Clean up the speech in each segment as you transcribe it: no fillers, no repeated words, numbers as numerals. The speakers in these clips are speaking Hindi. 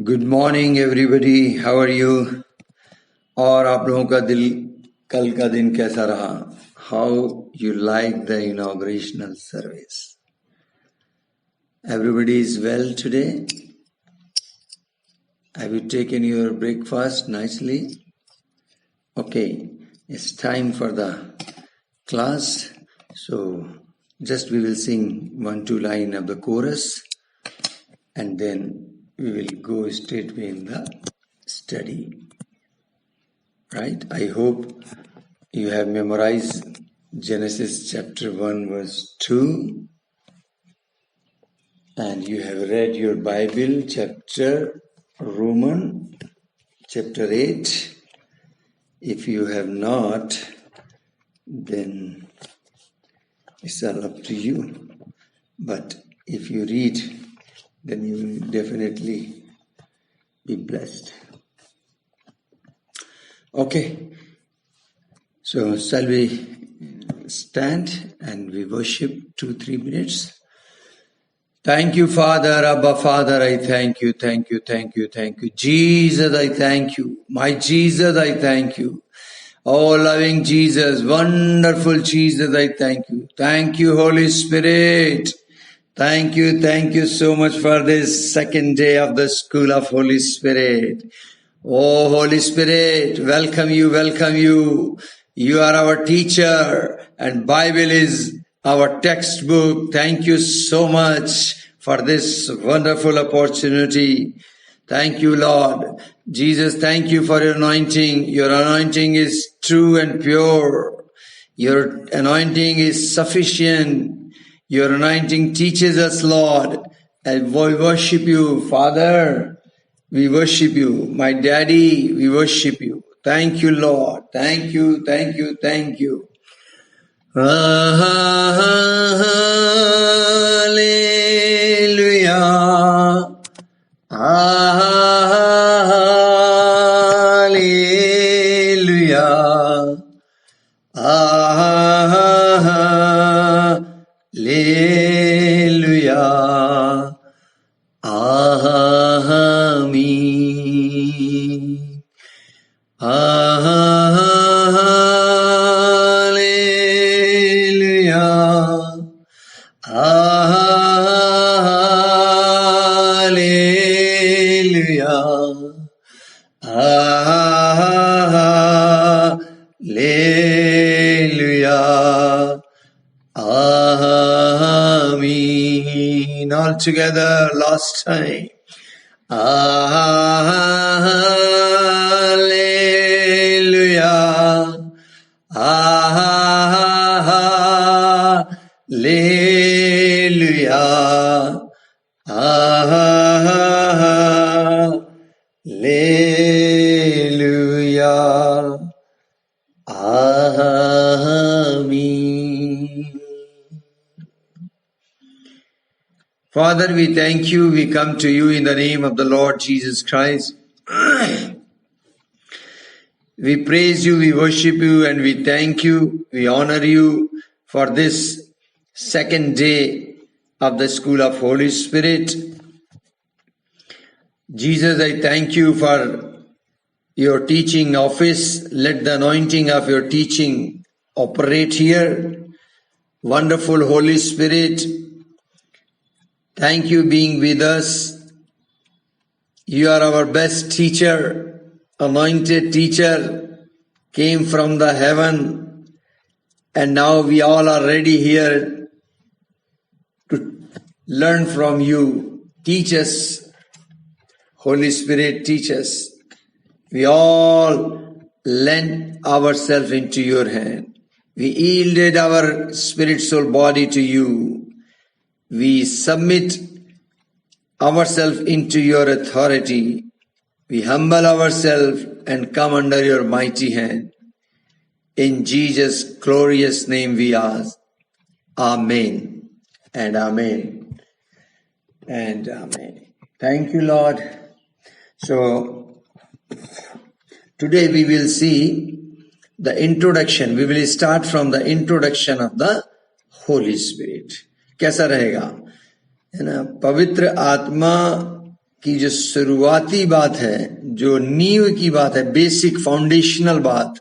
Good morning everybody, how are you? और आप लोगों का कल का दिन कैसा रहा? How you like the inaugurational service? Everybody is well today? Have you taken your breakfast nicely? Okay, it's time for the class. So just we will sing 1-2 line of the chorus and then we will go straightway in the study. Right? I hope you have memorized Genesis chapter 1 verse 2 and you have read your Bible chapter Romans chapter 8. If you have not, then it's all up to you. But if you read, then you will definitely be blessed. Okay, so shall we stand and we worship 2-3 minutes? Thank you, Father, Abba, Father, I thank you, thank you, thank you, thank you. Jesus, I thank you. My Jesus, I thank you. Oh, loving Jesus, wonderful Jesus, I thank you. Thank you, Holy Spirit. Thank you so much for this second day of the School of Holy Spirit. Oh, Holy Spirit, welcome you, welcome you. You are our teacher and Bible is our textbook. Thank you so much for this wonderful opportunity. Thank you, Lord. Jesus, thank you for your anointing. Your anointing is true and pure. Your anointing is sufficient. Your anointing teaches us, Lord. And we worship you, Father. We worship you. My Daddy, we worship you. Thank you, Lord. Thank you, thank you, thank you. Hallelujah. Hallelujah. Hallelujah. Amen. Hallelujah. Hallelujah. Hallelujah. Amen. All together, last time. Hallelujah. Hallelujah. Hallelujah. Amen. Father, we thank you. We come to you in the name of the Lord Jesus Christ. We praise you, we worship you, and we thank you. We honor you for this second day of the School of Holy Spirit. Jesus, I thank you for your teaching office. Let the anointing of your teaching operate here. Wonderful Holy Spirit, thank you being with us. You are our best teacher, anointed teacher, came from the heaven, and now we all are ready here to learn from you. Teach us, Holy Spirit, teach us. We all lent ourselves into your hand. We yielded our spirit, soul, body to you. We submit ourselves into your authority. We humble ourselves and come under your mighty hand. In Jesus' glorious name we ask. Amen and amen and amen. Thank you, Lord. So, today we will see the introduction. We will start from the introduction of the Holy Spirit. कैसा रहेगा? है ना? पवित्र आत्मा की जो शुरुआती बात है, जो नींव की बात है, बेसिक फाउंडेशनल बात,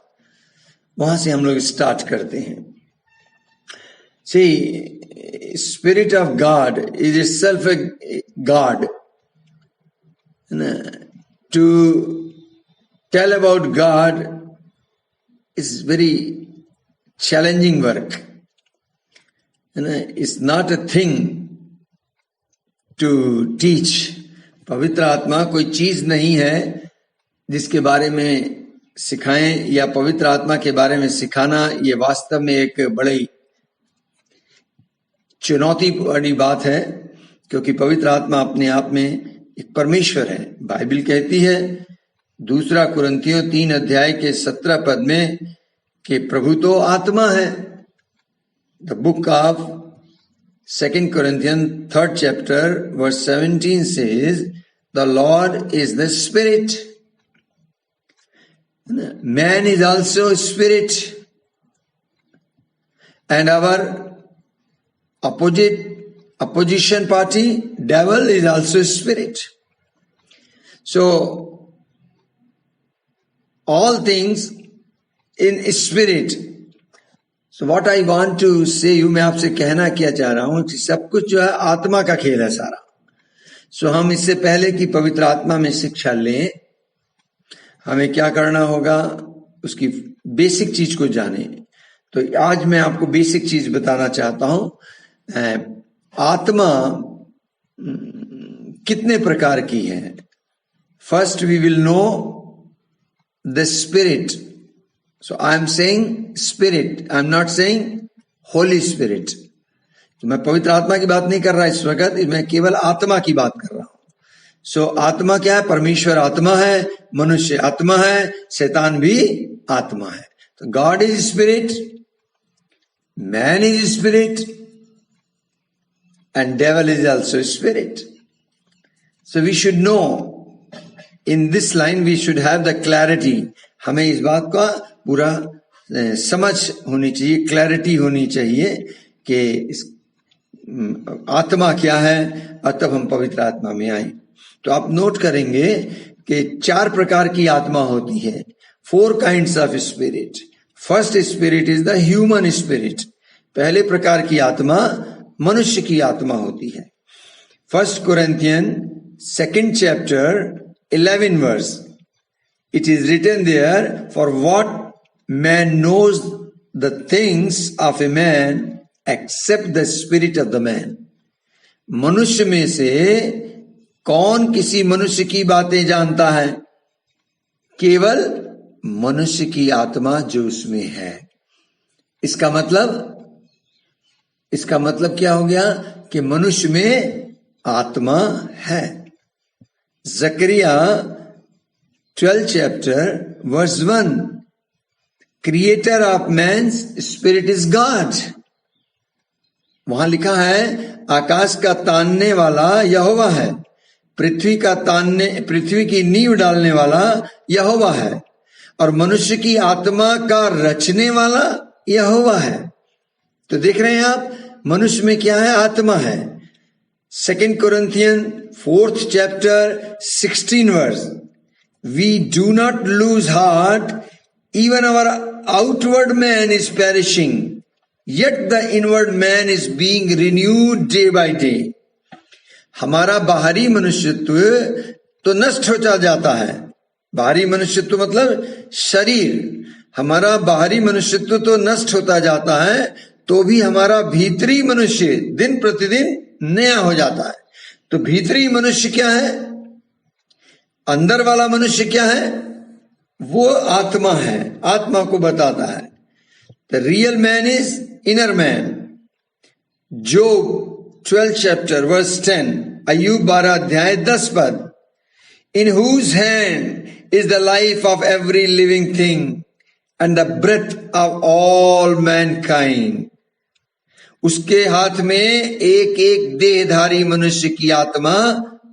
वहां से हम लोग स्टार्ट करते हैं। See, Spirit of God is itself a God. To tell about God is very challenging work. It's not a thing to teach. पवित्र आत्मा कोई चीज नहीं है जिसके बारे में सिखाएं, या पवित्र आत्मा के बारे में सिखाना ये वास्तव में एक बड़ी चुनौती वाली बात है, क्योंकि पवित्र आत्मा अपने आप में एक परमेश्वर है। बाइबल कहती है 2 कुरिन्थियों 3 अध्याय के 17 पद में कि प्रभु तो आत्मा है। The book of 2 Corinthians 3rd chapter verse 17 says the Lord is the Spirit. Man is also a spirit, and our opposition party, devil, is also a spirit. So all things in spirit. So what I want to say you, मैं आपसे कहना क्या चाह रहा हूं कि सब कुछ जो है आत्मा का खेल है सारा। सो हम इससे पहले कि पवित्र आत्मा में शिक्षा लें, हमें क्या करना होगा, उसकी बेसिक चीज को जाने। तो आज मैं आपको बेसिक चीज बताना चाहता हूं। आत्मा कितने प्रकार की है। First we will know the spirit. So I am saying spirit, I am not saying Holy Spirit. तो मैं पवित्र आत्मा की बात नहीं कर रहा इस वक्त, मैं केवल आत्मा की बात कर रहा हूं। सो आत्मा क्या है? परमेश्वर आत्मा है, मनुष्य आत्मा है, शैतान भी आत्मा है। तो God is spirit, man is spirit, and devil is also spirit. So we should know in this line, we should have the clarity. हमें इस बात का पूरा समझ होनी चाहिए, क्लैरिटी होनी चाहिए कि इस आत्मा क्या है, और तब हम पवित्र आत्मा में आए। तो आप नोट करेंगे कि 4 प्रकार की आत्मा होती है। 4 kinds of spirit. First spirit is the human spirit. पहले प्रकार की आत्मा मनुष्य की आत्मा होती है। 1 Corinthians 2nd chapter 11 verse. It is written there, for what man knows the things of a man except the spirit of the man. मनुष्य में से कौन किसी मनुष्य की बातें जानता है? केवल मनुष्य की आत्मा जो उसमें है। इसका मतलब क्या हो गया कि मनुष्य में आत्मा है। जकरिया 12th chapter verse 1, creator of man's spirit is God. वहां लिखा है आकाश का तानने वाला यहोवा है, पृथ्वी की नींव डालने वाला यहोवा है, और मनुष्य की आत्मा का रचने वाला यहोवा है। तो देख रहे हैं आप, मनुष्य में क्या है? आत्मा है। 2 Corinthians 4th chapter 16 verse. We do not lose heart, even our outward man is perishing, yet the inward man is being renewed day by day. हमारा बाहरी मनुष्यत्व तो नष्ट होता जाता है। बाहरी मनुष्यत्व मतलब शरीर, हमारा बाहरी मनुष्यत्व तो नष्ट होता जाता है, तो भी हमारा भीतरी मनुष्य दिन प्रतिदिन नया हो जाता है। तो भीतरी मनुष्य क्या है? अंदर वाला मनुष्य क्या है? वो आत्मा है, आत्मा को बताता है। The real man is inner man. Job 12th chapter verse 10, अय्यूब 12 अध्याय 10 पद। In whose hand is the life of every living thing and the breath of all mankind. उसके हाथ में एक एक देहधारी मनुष्य की आत्मा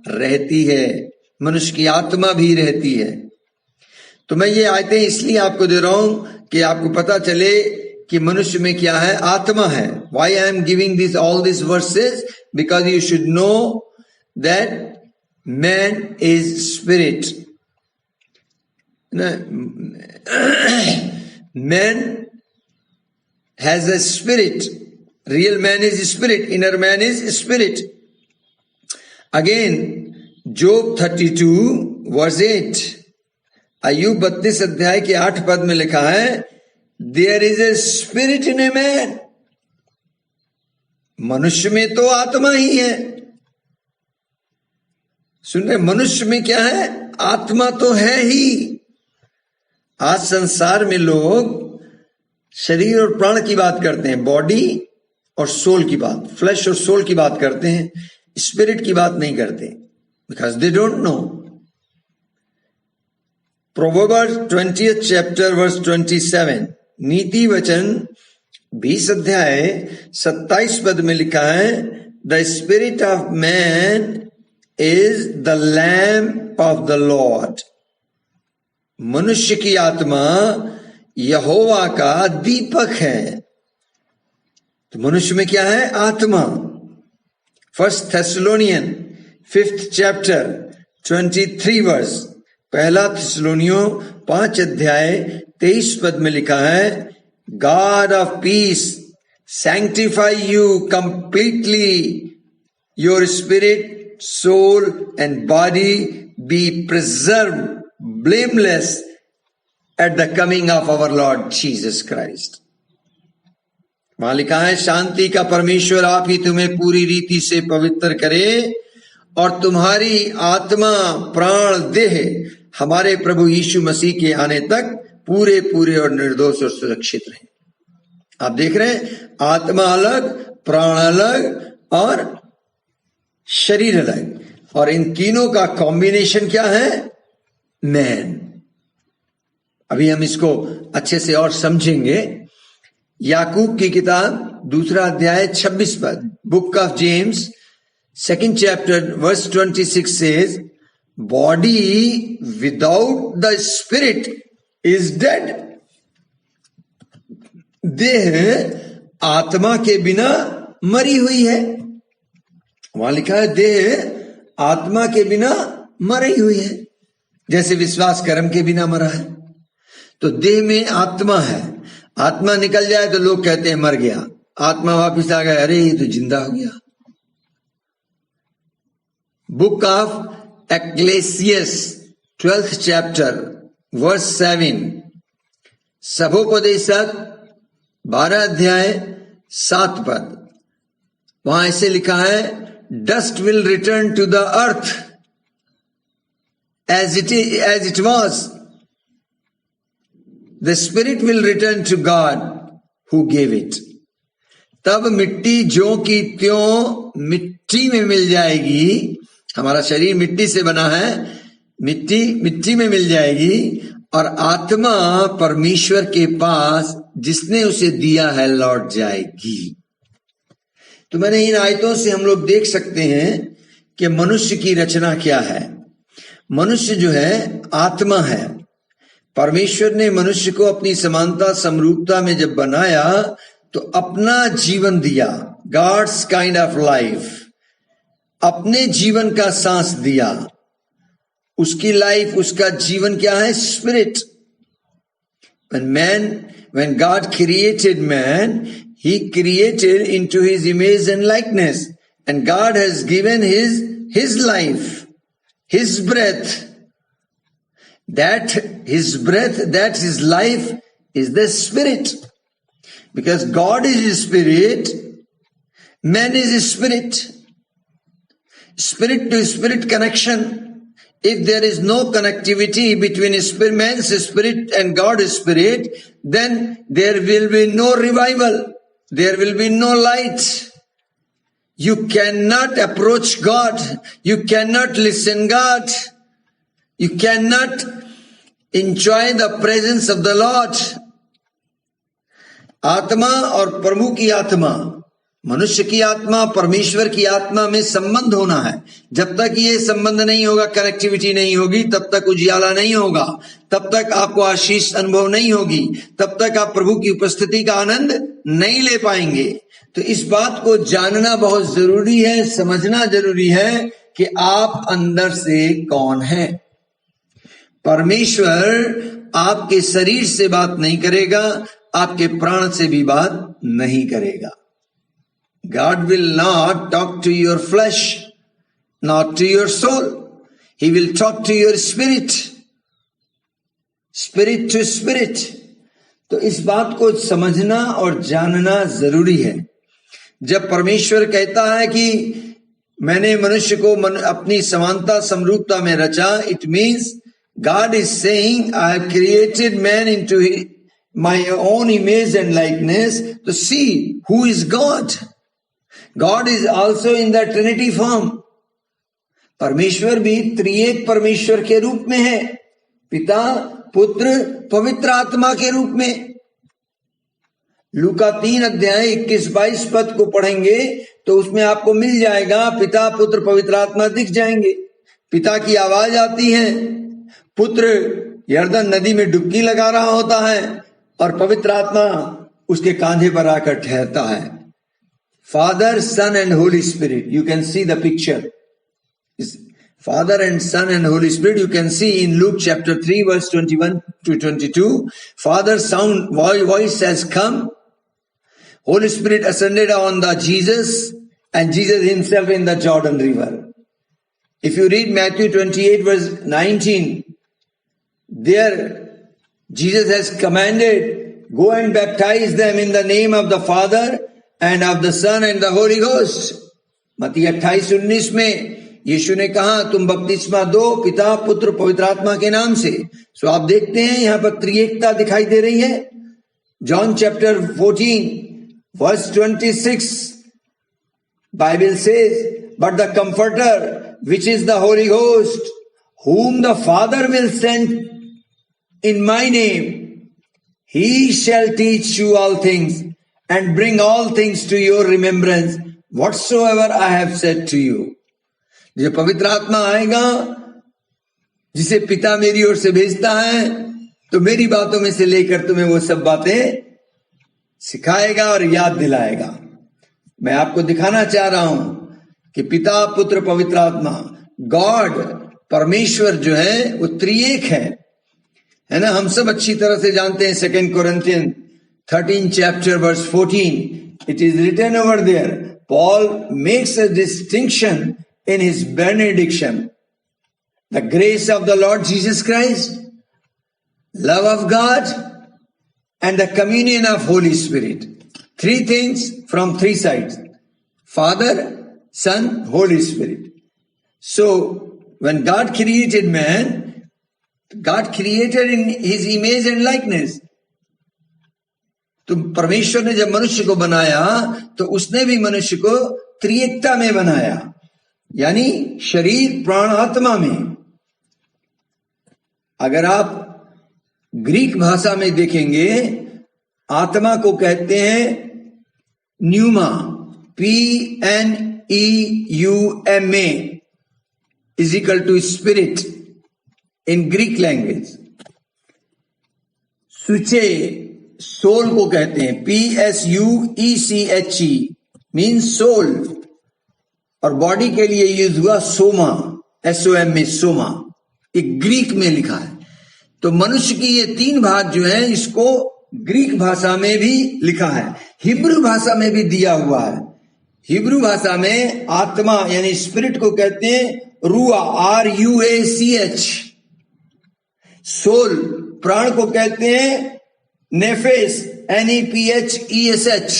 रहती है, मनुष्य की आत्मा भी रहती है। तो मैं ये आयतें इसलिए आपको दे रहा हूं कि आपको पता चले कि मनुष्य में क्या है, आत्मा है। Why I am giving this all these verses? Because you should know that Man is spirit. Man has a spirit. Real man is spirit. Inner man is spirit. Again, Job 32 verse 8. अय्यूब 32 अध्याय के 8 पद में लिखा है, there is a spirit in a man. मनुष्य में तो आत्मा ही है. सुन रहे, मनुष्य में क्या है? आत्मा तो है ही. आज संसार में लोग शरीर और प्राण की बात करते हैं, बॉडी और सोल की बात, फ्लैश और सोल की बात करते हैं, स्पिरिट की बात नहीं करते, because they don't know. Proverbs 20th chapter verse 27, नीति वचन 20 अध्याय 27 पद में लिखा है, the spirit of man is the lamp of the Lord. मनुष्य की आत्मा यहोवा का दीपक है. तो मनुष्य में क्या है? आत्मा. 1 Thessalonians 5th chapter 23 verse, पहला थिस्सलुनियों 5 अध्याय 23 पद में लिखा है, God of peace sanctify you completely, your spirit, soul and body be preserve blameless at the coming of our Lord Jesus Christ. वहां लिखा है, शांति का परमेश्वर आप ही तुम्हें पूरी रीति से पवित्र करे और तुम्हारी आत्मा, प्राण, देह हमारे प्रभु यीशु मसीह के आने तक पूरे पूरे और निर्दोष और सुरक्षित रहे. आप देख रहे हैं, आत्मा अलग, प्राण अलग और शरीर अलग, और इन तीनों का कॉम्बिनेशन क्या है? मैन. अभी हम इसको अच्छे से और समझेंगे. याकूब की किताब 2 अध्याय 26 पद, book of James 2nd chapter verse 26 says, body without the spirit is dead. देह आत्मा के बिना मरी हुई है. वहां लिखा है, देह आत्मा के बिना मरी हुई है, जैसे विश्वास कर्म के बिना मरा है. तो देह में आत्मा है. आत्मा निकल जाए तो लोग कहते हैं मर गया. आत्मा वापिस आ गया, अरे ये तो जिंदा हो गया. Book of Ecclesiastes 12th chapter verse 7, सभोपदेशक 12 अध्याय 7 पद, वहां ऐसे लिखा है, dust will return to the earth as it was, the spirit will return to God who gave it. तब मिट्टी ज्यों की त्यों मिट्टी में मिल जाएगी. हमारा शरीर मिट्टी से बना है, मिट्टी में मिल जाएगी, और आत्मा परमेश्वर के पास जिसने उसे दिया है लौट जाएगी. तो मैंने इन आयतों से हम लोग देख सकते हैं कि मनुष्य की रचना क्या है. मनुष्य जो है आत्मा है. परमेश्वर ने मनुष्य को अपनी समानता समरूपता में जब बनाया तो अपना जीवन दिया, गॉड्स काइंड ऑफ लाइफ, अपने जीवन का सांस दिया. उसकी लाइफ, उसका जीवन क्या है? Spirit. when God created man, he created into his image and likeness, and God has given his life, his breath. That his breath, that his life is the spirit. Because God is spirit, man is spirit. Spirit to spirit connection. If there is no connectivity between man's spirit and God's spirit, then there will be no revival. There will be no light. You cannot approach God. You cannot listen God. You cannot enjoy the presence of the Lord. आत्मा और प्रभु की आत्मा, मनुष्य की आत्मा, परमेश्वर की आत्मा में संबंध होना है. जब तक ये संबंध नहीं होगा, कनेक्टिविटी नहीं होगी, तब तक उजियाला नहीं होगा, तब तक आपको आशीष अनुभव नहीं होगी, तब तक आप प्रभु की उपस्थिति का आनंद नहीं ले पाएंगे. तो इस बात को जानना बहुत जरूरी है, समझना जरूरी है कि आप अंदर से कौन हैं। परमेश्वर आपके शरीर से बात नहीं करेगा, आपके प्राण से भी बात नहीं करेगा। God will not talk to your flesh, not to your soul. He will talk to your spirit, spirit to spirit. तो इस बात को समझना और जानना जरूरी है। जब परमेश्वर कहता है कि मैंने मनुष्य को अपनी समानता समरूपता में रचा, it means God is saying, I have created man into my own image and likeness to see who is God. God is also in the Trinity form. परमेश्वर भी त्रिएक परमेश्वर के रूप में है, पिता, पुत्र, पवित्र आत्मा के रूप में। लूका 3 अध्याय 21-22 पद को पढ़ेंगे तो उसमें आपको मिल जाएगा, पिता, पुत्र, पवित्र आत्मा दिख जाएंगे। पिता की आवाज आती है, पुत्र यर्दन नदी में डुबकी लगा रहा होता है और पवित्र आत्मा उसके कांधे पर आकर ठहरता है। Father, Son and Holy Spirit, you can see the picture. Father and Son and Holy Spirit, you can see in Luke chapter 3 verse 21 to 22. Father's sound voice has come. Holy Spirit ascended on the Jesus and Jesus himself in the Jordan River. If you read Matthew 28 verse 19, there Jesus has commanded, go and baptize them in the name of the Father and of the Son and the Holy Ghost. मत्ती 28-19 में यीशु ने कहा तुम बपतिस्मा दो पिता, पुत्र, पवित्र आत्मा के नाम से। सो आप देखते हैं यहां पर त्रिएकता दिखाई दे रही है। John chapter 14 verse 26 Bible says, but the Comforter which is the Holy Ghost whom the Father will send in my name, he shall teach you all things and bring all things to your remembrance whatsoever I have said to you. जो पवित्र आत्मा आएगा, जिसे पिता मेरी ओर से भेजता है, तो मेरी बातों में से लेकर तुम्हें वो सब बातें सिखाएगा और याद दिलाएगा। मैं आपको दिखाना चाह रहा हूं कि पिता, पुत्र, पवित्र आत्मा, गॉड, परमेश्वर जो है वो त्रिएक है ना। हम सब अच्छी तरह से जानते हैं 2 Corinthians 13 chapter verse 14, it is written over there, Paul makes a distinction in his benediction. The grace of the Lord Jesus Christ, love of God, and the communion of Holy Spirit. 3 things from 3 sides. Father, Son, Holy Spirit. So, when God created man, God created in his image and likeness. तो परमेश्वर ने जब मनुष्य को बनाया तो उसने भी मनुष्य को त्रिएकता में बनाया, यानी शरीर, प्राण, आत्मा में। अगर आप ग्रीक भाषा में देखेंगे, आत्मा को कहते हैं pneuma, PNEUMA, is equal to spirit in Greek language. सुचे, soul को कहते हैं PSUECHE, मीन्स सोल। और बॉडी के लिए यूज हुआ सोमा, SOMA, सोमा, एक ग्रीक में लिखा है। तो मनुष्य की ये 3 भाग जो है, इसको ग्रीक भाषा में भी लिखा है, हिब्रू भाषा में भी दिया हुआ है। हिब्रू भाषा में आत्मा यानी स्पिरिट को कहते हैं रुआ, RUACH। सोल, प्राण को कहते हैं नेफेस, NEPHESH।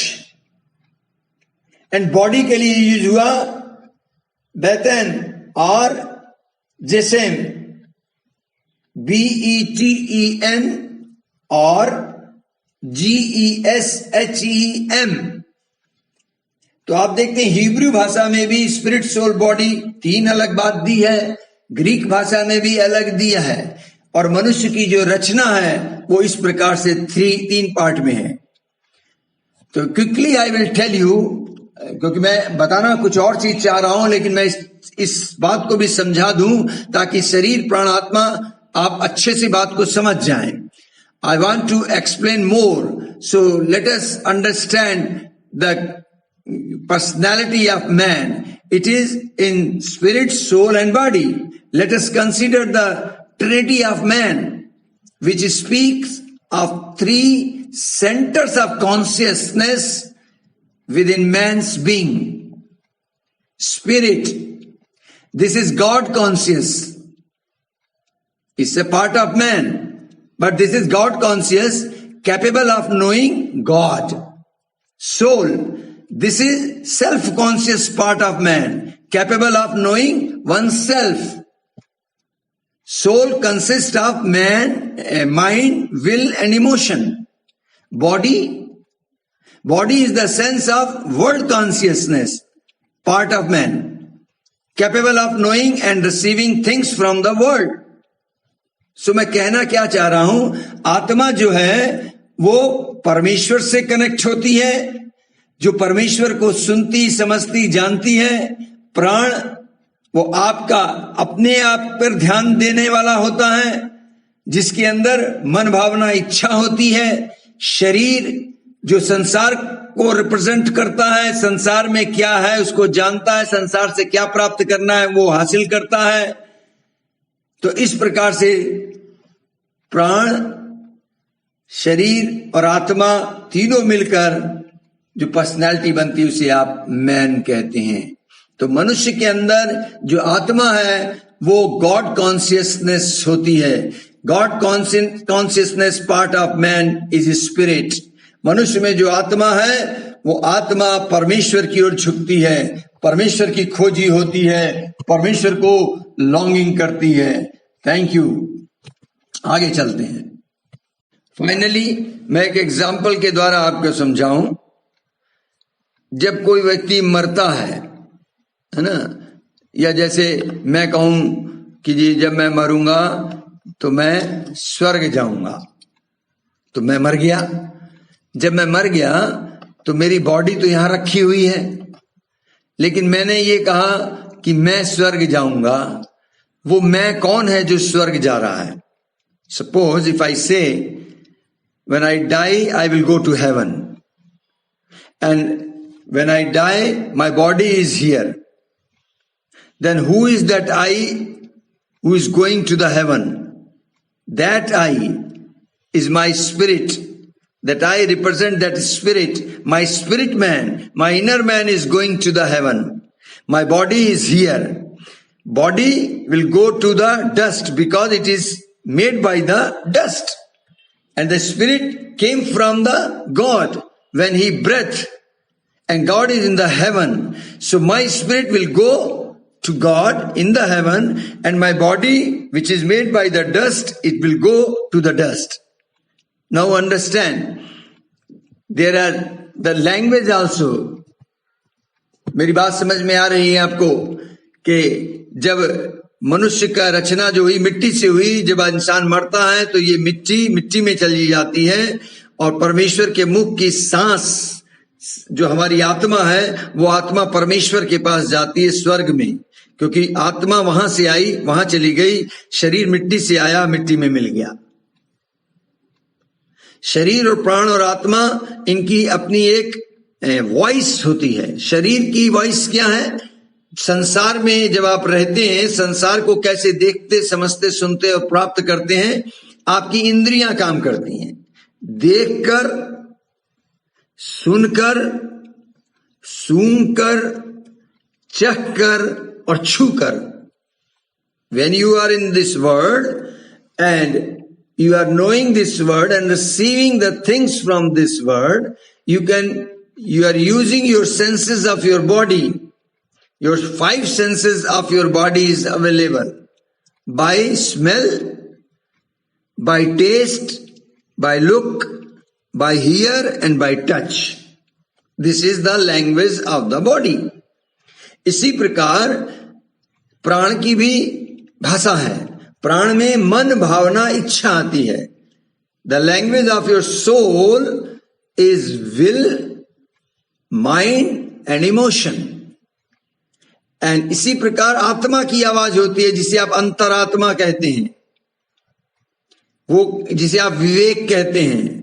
एंड बॉडी के लिए यूज हुआ बेतन और जेसेम, BETEN और GESHEM। तो आप देखते हैं हिब्रू भाषा में भी स्पिरिट, सोल, बॉडी 3 अलग बात दी है, ग्रीक भाषा में भी अलग दिया है। और मनुष्य की जो रचना है वो इस प्रकार से 3 पार्ट में है। तो quickly I will tell you, क्योंकि मैं बताना कुछ और चीज चाह रहा हूं, लेकिन मैं इस बात को भी समझा दूं ताकि शरीर, प्राण, आत्मा आप अच्छे से बात को समझ जाएं। I want to explain more, so let us understand the personality of man It is in spirit, soul and body. Let us consider the Trinity of man, which speaks of three centers of consciousness within man's being. Spirit, this is God conscious. It's a part of man, but this is God conscious, capable of knowing God. Soul, this is self-conscious part of man, capable of knowing oneself. Soul consists of man, mind, will and emotion. Body is the sense of world consciousness, part of man, capable of knowing and receiving things from the world. So मैं कहना क्या चाह रहा हूं, आत्मा जो है वो परमेश्वर से कनेक्ट होती है, जो परमेश्वर को सुनती, समझती, जानती है. प्राण वो आपका अपने आप पर ध्यान देने वाला होता है, जिसके अंदर मन, भावना, इच्छा होती है. शरीर जो संसार को रिप्रेजेंट करता है, संसार में क्या है उसको जानता है, संसार से क्या प्राप्त करना है वो हासिल करता है. तो इस प्रकार से प्राण, शरीर और आत्मा तीनों मिलकर जो पर्सनैलिटी बनती है उसे आप मैन कहते हैं. तो मनुष्य के अंदर जो आत्मा है वो गॉड कॉन्शियसनेस होती है. God consciousness part of man is spirit. मनुष्य में जो आत्मा है वो आत्मा परमेश्वर की ओर झुकती है, परमेश्वर की खोजी होती है, परमेश्वर को लॉन्गिंग करती है. Thank you. आगे चलते हैं. फाइनली मैं एक एग्जाम्पल के द्वारा आपको समझाऊं. जब कोई व्यक्ति मरता है ना, या जैसे मैं कहूं कि जी जब मैं मरूंगा तो मैं स्वर्ग जाऊंगा, तो मैं मर गया. जब मैं मर गया तो मेरी बॉडी तो यहां रखी हुई है, लेकिन मैंने ये कहा कि मैं स्वर्ग जाऊंगा. वो मैं कौन है जो स्वर्ग जा रहा है? सपोज इफ आई से when I die I will go to heaven, and when I die my body is here. Then who is that I who is going to the heaven? That I is my spirit. That I represent that spirit. My spirit man, my inner man is going to the heaven. My body is here. Body will go to the dust because it is made by the dust. And the spirit came from the God when he breathed. And God is in the heaven. So my spirit will go to God in the heaven, and my body, which is made by the dust, it will go to the dust. Now understand, there are the language also. मेरी बात समझ में आ रही है आपको कि जब मनुष्य का रचना जो हुई मिट्टी से हुई, जब इंसान मरता है तो ये मिट्टी में चली जाती है, और परमेश्वर के मुख की सांस जो हमारी आत्मा है वो आत्मा परमेश्वर के पास जाती है स्वर्ग में, क्योंकि आत्मा वहां से आई वहां चली गई. शरीर मिट्टी से आया, मिट्टी में मिल गया. शरीर और प्राण और आत्मा इनकी अपनी एक वॉइस होती है. शरीर की वॉइस क्या है? संसार में जब आप रहते हैं, संसार को कैसे देखते, समझते, सुनते और प्राप्त करते हैं, आपकी इंद्रियां काम करती हैं. देखकर, सुनकर, सूंघकर, चखकर और छूकर. When you are in this world and you are knowing this world and receiving the things from this world, you are using your senses of your body. Your 5 senses of your body is available. By smell, by taste, by look, by hear and by touch. This is the language of the body. इसी प्रकार प्राण की भी भाषा है. प्राण में मन, भावना, इच्छा आती है. The language of your soul is will, mind and emotion. And इसी प्रकार आत्मा की आवाज होती है जिसे आप अंतरात्मा कहते हैं, वो जिसे आप विवेक कहते हैं,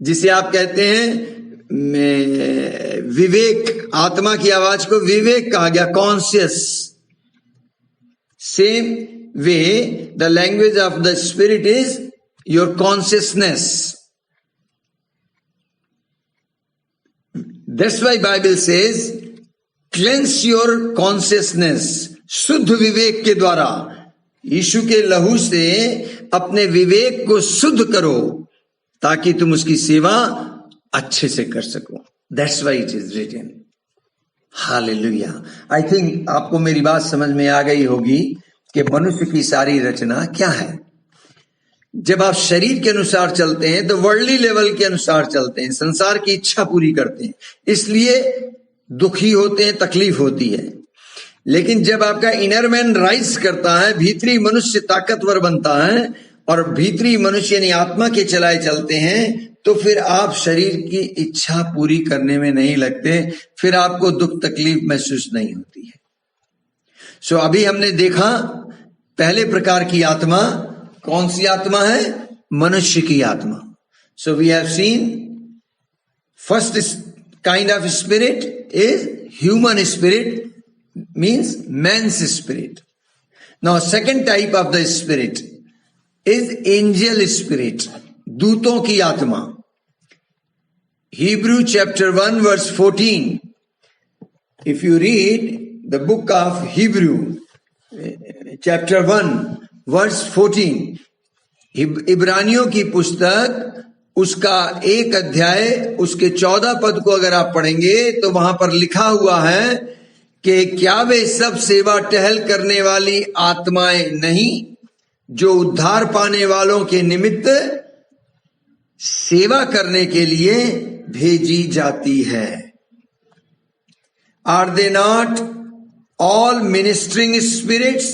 जिसे आप कहते हैं में विवेक, आत्मा की आवाज को विवेक कहा गया, conscious. Same way the language of the spirit is your consciousness. That's why Bible says cleanse your consciousness. शुद्ध विवेक के द्वारा, यीशु के लहू से अपने विवेक को शुद्ध करो ताकि तुम उसकी सेवा अच्छे से कर सको। That's why it is written. Hallelujah. I think आपको मेरी बात समझ में आ गई होगी कि मनुष्य की सारी रचना क्या है। जब आप शरीर के अनुसार चलते हैं तो वर्ल्डली लेवल के अनुसार चलते हैं, संसार की इच्छा पूरी करते हैं, इसलिए दुखी होते हैं, तकलीफ होती है। लेकिन जब आपका इनर मैन राइज करता है, भीतरी मनुष्य ताकतवर बनता है और भीतरी मनुष्य यानी आत्मा के चलाए चलते हैं, तो फिर आप शरीर की इच्छा पूरी करने में नहीं लगते, फिर आपको दुख तकलीफ महसूस नहीं होती है। सो अभी हमने देखा पहले प्रकार की आत्मा कौन सी आत्मा है? मनुष्य की आत्मा। So we have seen first kind of spirit is human spirit, means man's spirit. Now second type of the spirit is angel spirit, दूतों की आत्मा। Hebrew chapter 1 verse 14, if you read the book of Hebrew chapter 1 verse 14, इब्रानियों की पुस्तक उसका 1 अध्याय उसके 14 पद को अगर आप पढ़ेंगे तो वहां पर लिखा हुआ है कि क्या वे सब सेवा टहल करने वाली आत्माएं नहीं जो उद्धार पाने वालों के निमित्त सेवा करने के लिए भेजी जाती है? Are they not all ministering spirits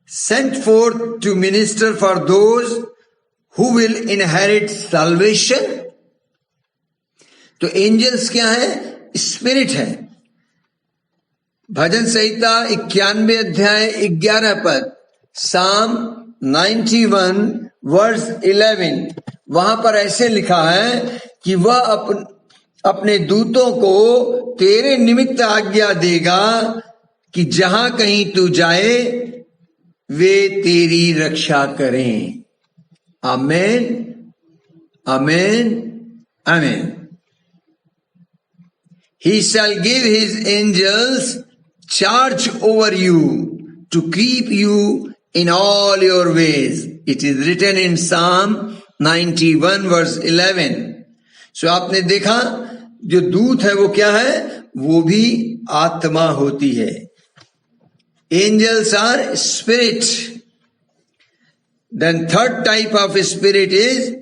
sent forth to minister for those who will inherit salvation? तो एंजल्स क्या है? स्पिरिट है। भजन संहिता 91 अध्याय 11 पद, साम 91 वर्स 11, वहां पर ऐसे लिखा है कि वह अपने दूतों को तेरे निमित्त आज्ञा देगा कि जहां कहीं तू जाए वे तेरी रक्षा करें। आमेन, आमेन, आमेन। He shall give his angels charge over you to keep you in all your ways. It is written in Psalm 91 verse 11. So आपने देखा जो दूत है वो क्या है? वो भी आत्मा होती है। Angels are spirit. Then third type of spirit is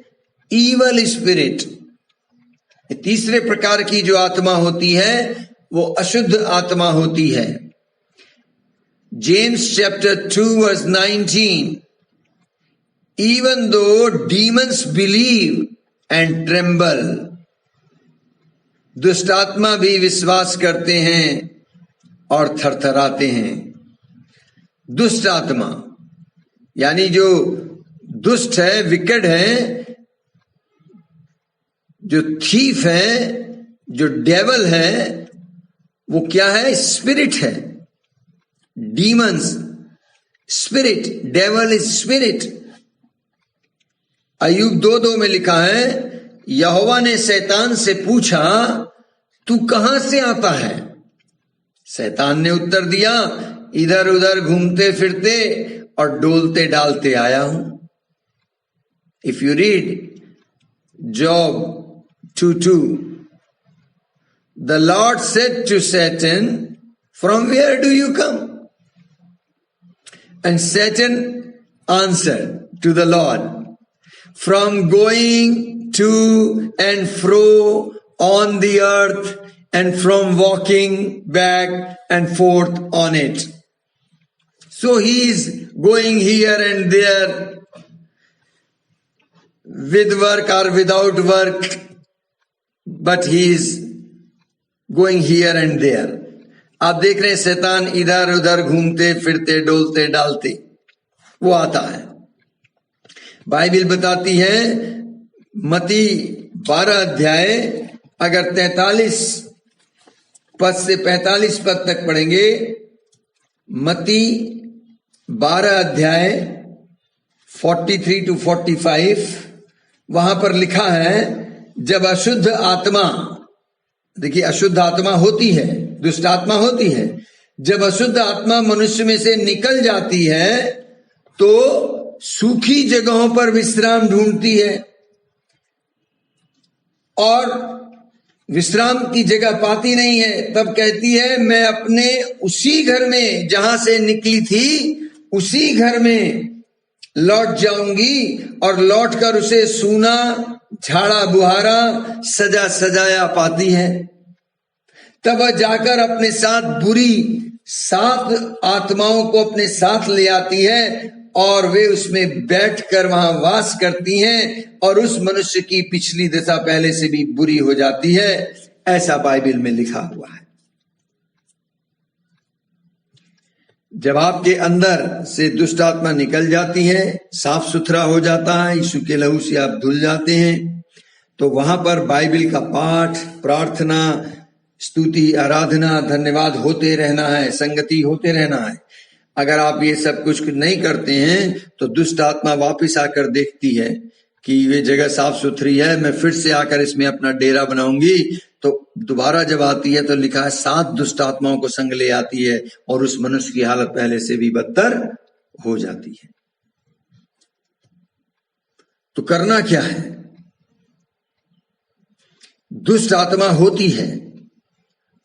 evil spirit. तीसरे प्रकार की जो आत्मा होती है वो अशुद्ध आत्मा होती है। James chapter 2 verse 19, even though demons believe and tremble, दुष्ट आत्मा भी विश्वास करते हैं और थरथराते हैं। दुष्ट आत्मा यानी जो दुष्ट है, विकेड है, जो थीफ है, जो डेवल है, वो क्या है? स्पिरिट है। Demons spirit, devil is spirit. Ayyub 2:2 में लिखा है, यहोवा ने शैतान से पूछा तू कहां से आता है? शैतान ने उत्तर दिया, इधर उधर घूमते फिरते और डोलते डालते आया हूं। If you read job 2:2, the Lord said to Satan, from where do you come? And Satan answered to the Lord, from going to and fro on the earth and from walking back and forth on it. So he is going here and there with work or without work, but he is going here and there. आप देख रहे हैं शैतान इधर उधर घूमते फिरते डोलते डालते वो आता है। बाइबल बताती है मती 12 अध्याय अगर 43 पद से 45 पद तक पढ़ेंगे, मत्ती 12 अध्याय 43 to 45, वहां पर लिखा है, जब अशुद्ध आत्मा, देखिए अशुद्ध आत्मा होती है, दुष्ट आत्मा होती है, जब अशुद्ध आत्मा मनुष्य में से निकल जाती है तो सूखी जगहों पर विश्राम ढूंढती है और विश्राम की जगह पाती नहीं है। तब कहती है, मैं अपने उसी घर में जहां से निकली थी उसी घर में लौट जाऊंगी, और लौटकर उसे सूना, झाड़ा बुहारा, सजा सजाया पाती है। तब वह जाकर अपने साथ बुरी 7 आत्माओं को अपने साथ ले आती है और वे उसमें बैठकर वहां वास करती हैं, और उस मनुष्य की पिछली दशा पहले से भी बुरी हो जाती है। ऐसा बाइबल में लिखा हुआ है। जब आपके अंदर से दुष्ट आत्मा निकल जाती है, साफ सुथरा हो जाता है, यीशु के लहू से आप धुल जाते हैं, तो वहां पर बाइबल का पाठ, प्रार्थना, स्तुति, आराधना, धन्यवाद होते रहना है, संगति होते रहना है। अगर आप ये सब कुछ नहीं करते हैं तो दुष्ट आत्मा वापस आकर देखती है कि ये जगह साफ सुथरी है, मैं फिर से आकर इसमें अपना डेरा बनाऊंगी। तो दोबारा जब आती है तो लिखा है 7 दुष्ट आत्माओं को संग ले आती है और उस मनुष्य की हालत पहले से भी बदतर हो जाती है। तो करना क्या है? दुष्ट आत्मा होती है,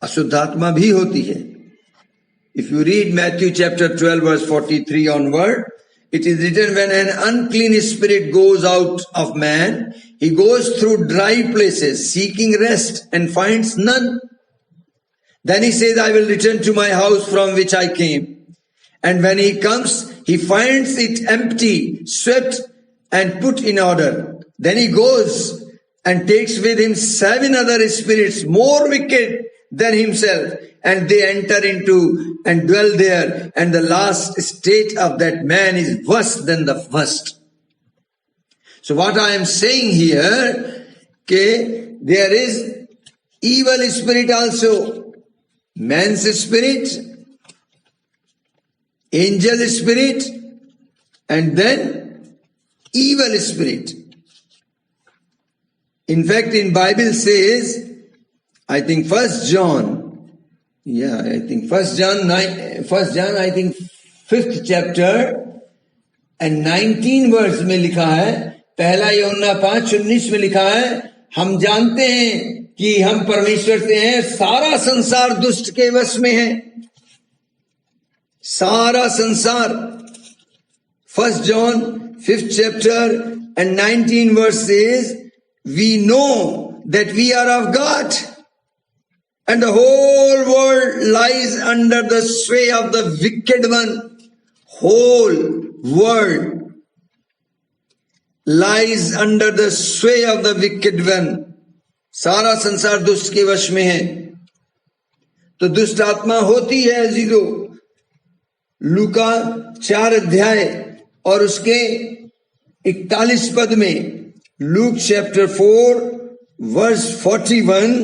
अशुद्ध आत्मा भी होती है। If you read Matthew chapter 12 verse 43 onward, it is written, when an unclean spirit goes out of man, he goes through dry places seeking rest and finds none. Then he says, I will return to my house from which I came. And when he comes, he finds it empty, swept and put in order. Then he goes and takes with him 7 other spirits more wicked than himself, and they enter into and dwell there, and the last state of that man is worse than the first. So what I am saying here, there is evil spirit also, man's spirit, angel spirit, and then evil spirit. In fact, in Bible says, I think 1 John, I think 5th chapter and 19 verse में लिखा है, पहला यूहन्ना 5:19 में लिखा है, हम जानते हैं कि हम परमेश्वर से हैं, सारा संसार दुष्ट के वश में है, सारा संसार। 1 John 5th chapter and 19 verse says, we know that we are of God, and the whole world lies under the sway of the wicked one. Whole world lies under the sway of the wicked one. सारा संसार दुष्ट के वश में है। तो दुष्ट आत्मा होती है अजीजो। लूका 4 अध्याय और उसके 41 पद में, Luke chapter 4 verse 41,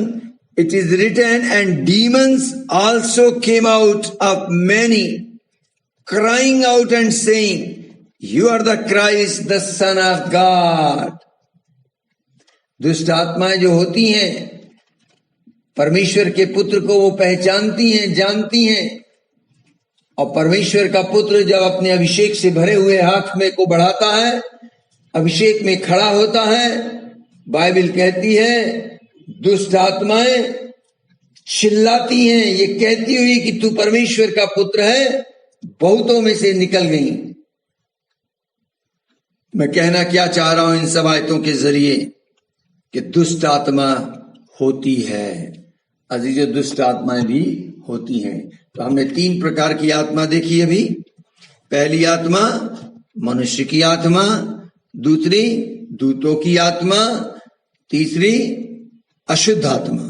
it is written, and demons also came out of many, crying out and saying, you are the Christ, the Son of God. दुष्ट आत्माएं जो होती हैं, परमेश्वर के पुत्र को वो पहचानती हैं, जानती हैं, और परमेश्वर का पुत्र जब अपने अभिषेक से भरे हुए हाथ में को बढ़ाता है, अभिषेक में खड़ा होता है, बाइबल कहती है दुष्ट आत्माएं चिल्लाती हैं, ये कहती हुई कि तू परमेश्वर का पुत्र है, बहुतों में से निकल गई। मैं कहना क्या चाह रहा हूं इन सब आयतों के जरिए कि दुष्ट आत्मा होती है, अजीजों, दुष्ट आत्माएं भी होती हैं। तो हमने 3 प्रकार की आत्मा देखी अभी। पहली आत्मा मनुष्य की आत्मा, दूसरी दूतों की आत्मा, तीसरी अशुद्ध आत्मा।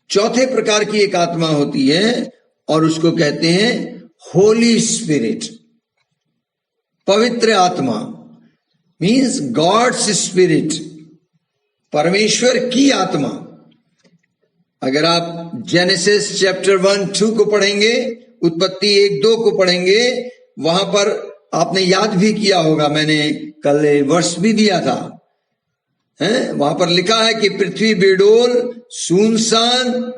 चौथे प्रकार की एक आत्मा होती है और उसको कहते हैं होली स्पिरिट, पवित्र आत्मा, मीन्स गॉड्स स्पिरिट, परमेश्वर की आत्मा। अगर आप जेनेसिस चैप्टर 1-2 को पढ़ेंगे, उत्पत्ति 1-2 को पढ़ेंगे, वहां पर आपने याद भी किया होगा, मैंने कल वर्ष भी दिया था, वहां पर लिखा है कि पृथ्वी बेडोल सुनसान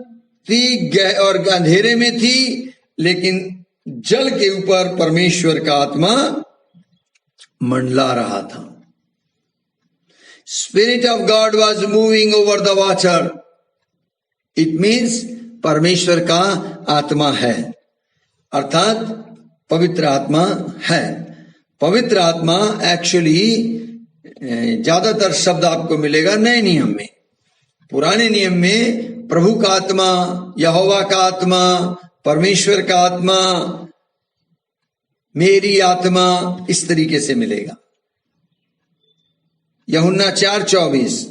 थी और अंधेरे में थी, लेकिन जल के ऊपर परमेश्वर का आत्मा मंडला रहा था। Spirit of God was moving over the water. It means परमेश्वर का आत्मा है, अर्थात पवित्र आत्मा है। पवित्र आत्मा एक्चुअली ज्यादातर शब्द आपको मिलेगा नए नियम में। पुराने नियम में प्रभु का आत्मा, यहोवा का आत्मा, परमेश्वर का आत्मा, मेरी आत्मा, इस तरीके से मिलेगा। यूहन्ना 4:24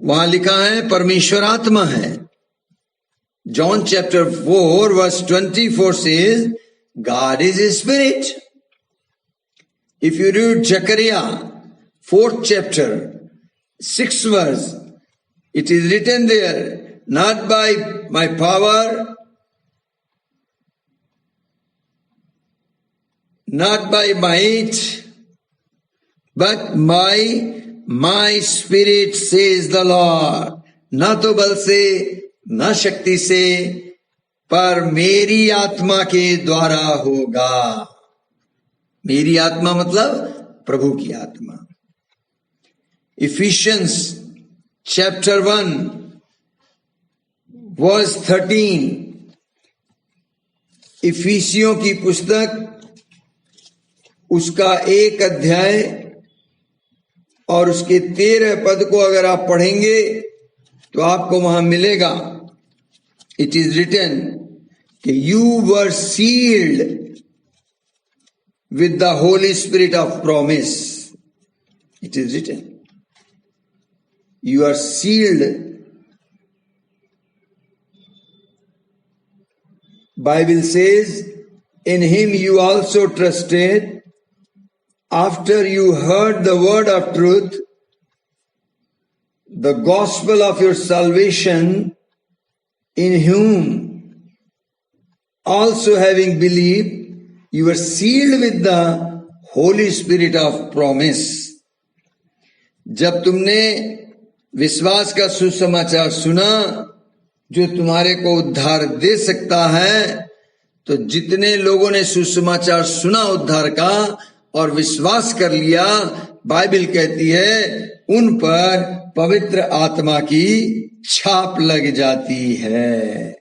वहां लिखा है परमेश्वर आत्मा है। John chapter 4:24 says God is a spirit. If you read Zechariah 4th chapter 6th verse, it is written there, not by my power, not by might, but by my spirit says the Lord. ना तो बल से, ना शक्ति से, पर मेरी आत्मा के द्वारा होगा। मेरी आत्मा मतलब प्रभु की आत्मा। इफिशियंस चैप्टर 1 वर्स 13, इफिसियों की पुस्तक उसका 1 अध्याय और उसके 13 पद को अगर आप पढ़ेंगे तो आपको वहां मिलेगा, इट इज रिटन कि you were sealed with the Holy Spirit of promise. It is written. You are sealed. Bible says, in him you also trusted after you heard the word of truth, the gospel of your salvation, in whom also having believed, you are sealed with the Holy Spirit of promise. जब तुमने विश्वास का सुसमाचार सुना जो तुम्हारे को उद्धार दे सकता है, तो जितने लोगों ने सुसमाचार सुना उद्धार का और विश्वास कर लिया, बाइबल कहती है उन पर पवित्र आत्मा की छाप लग जाती है।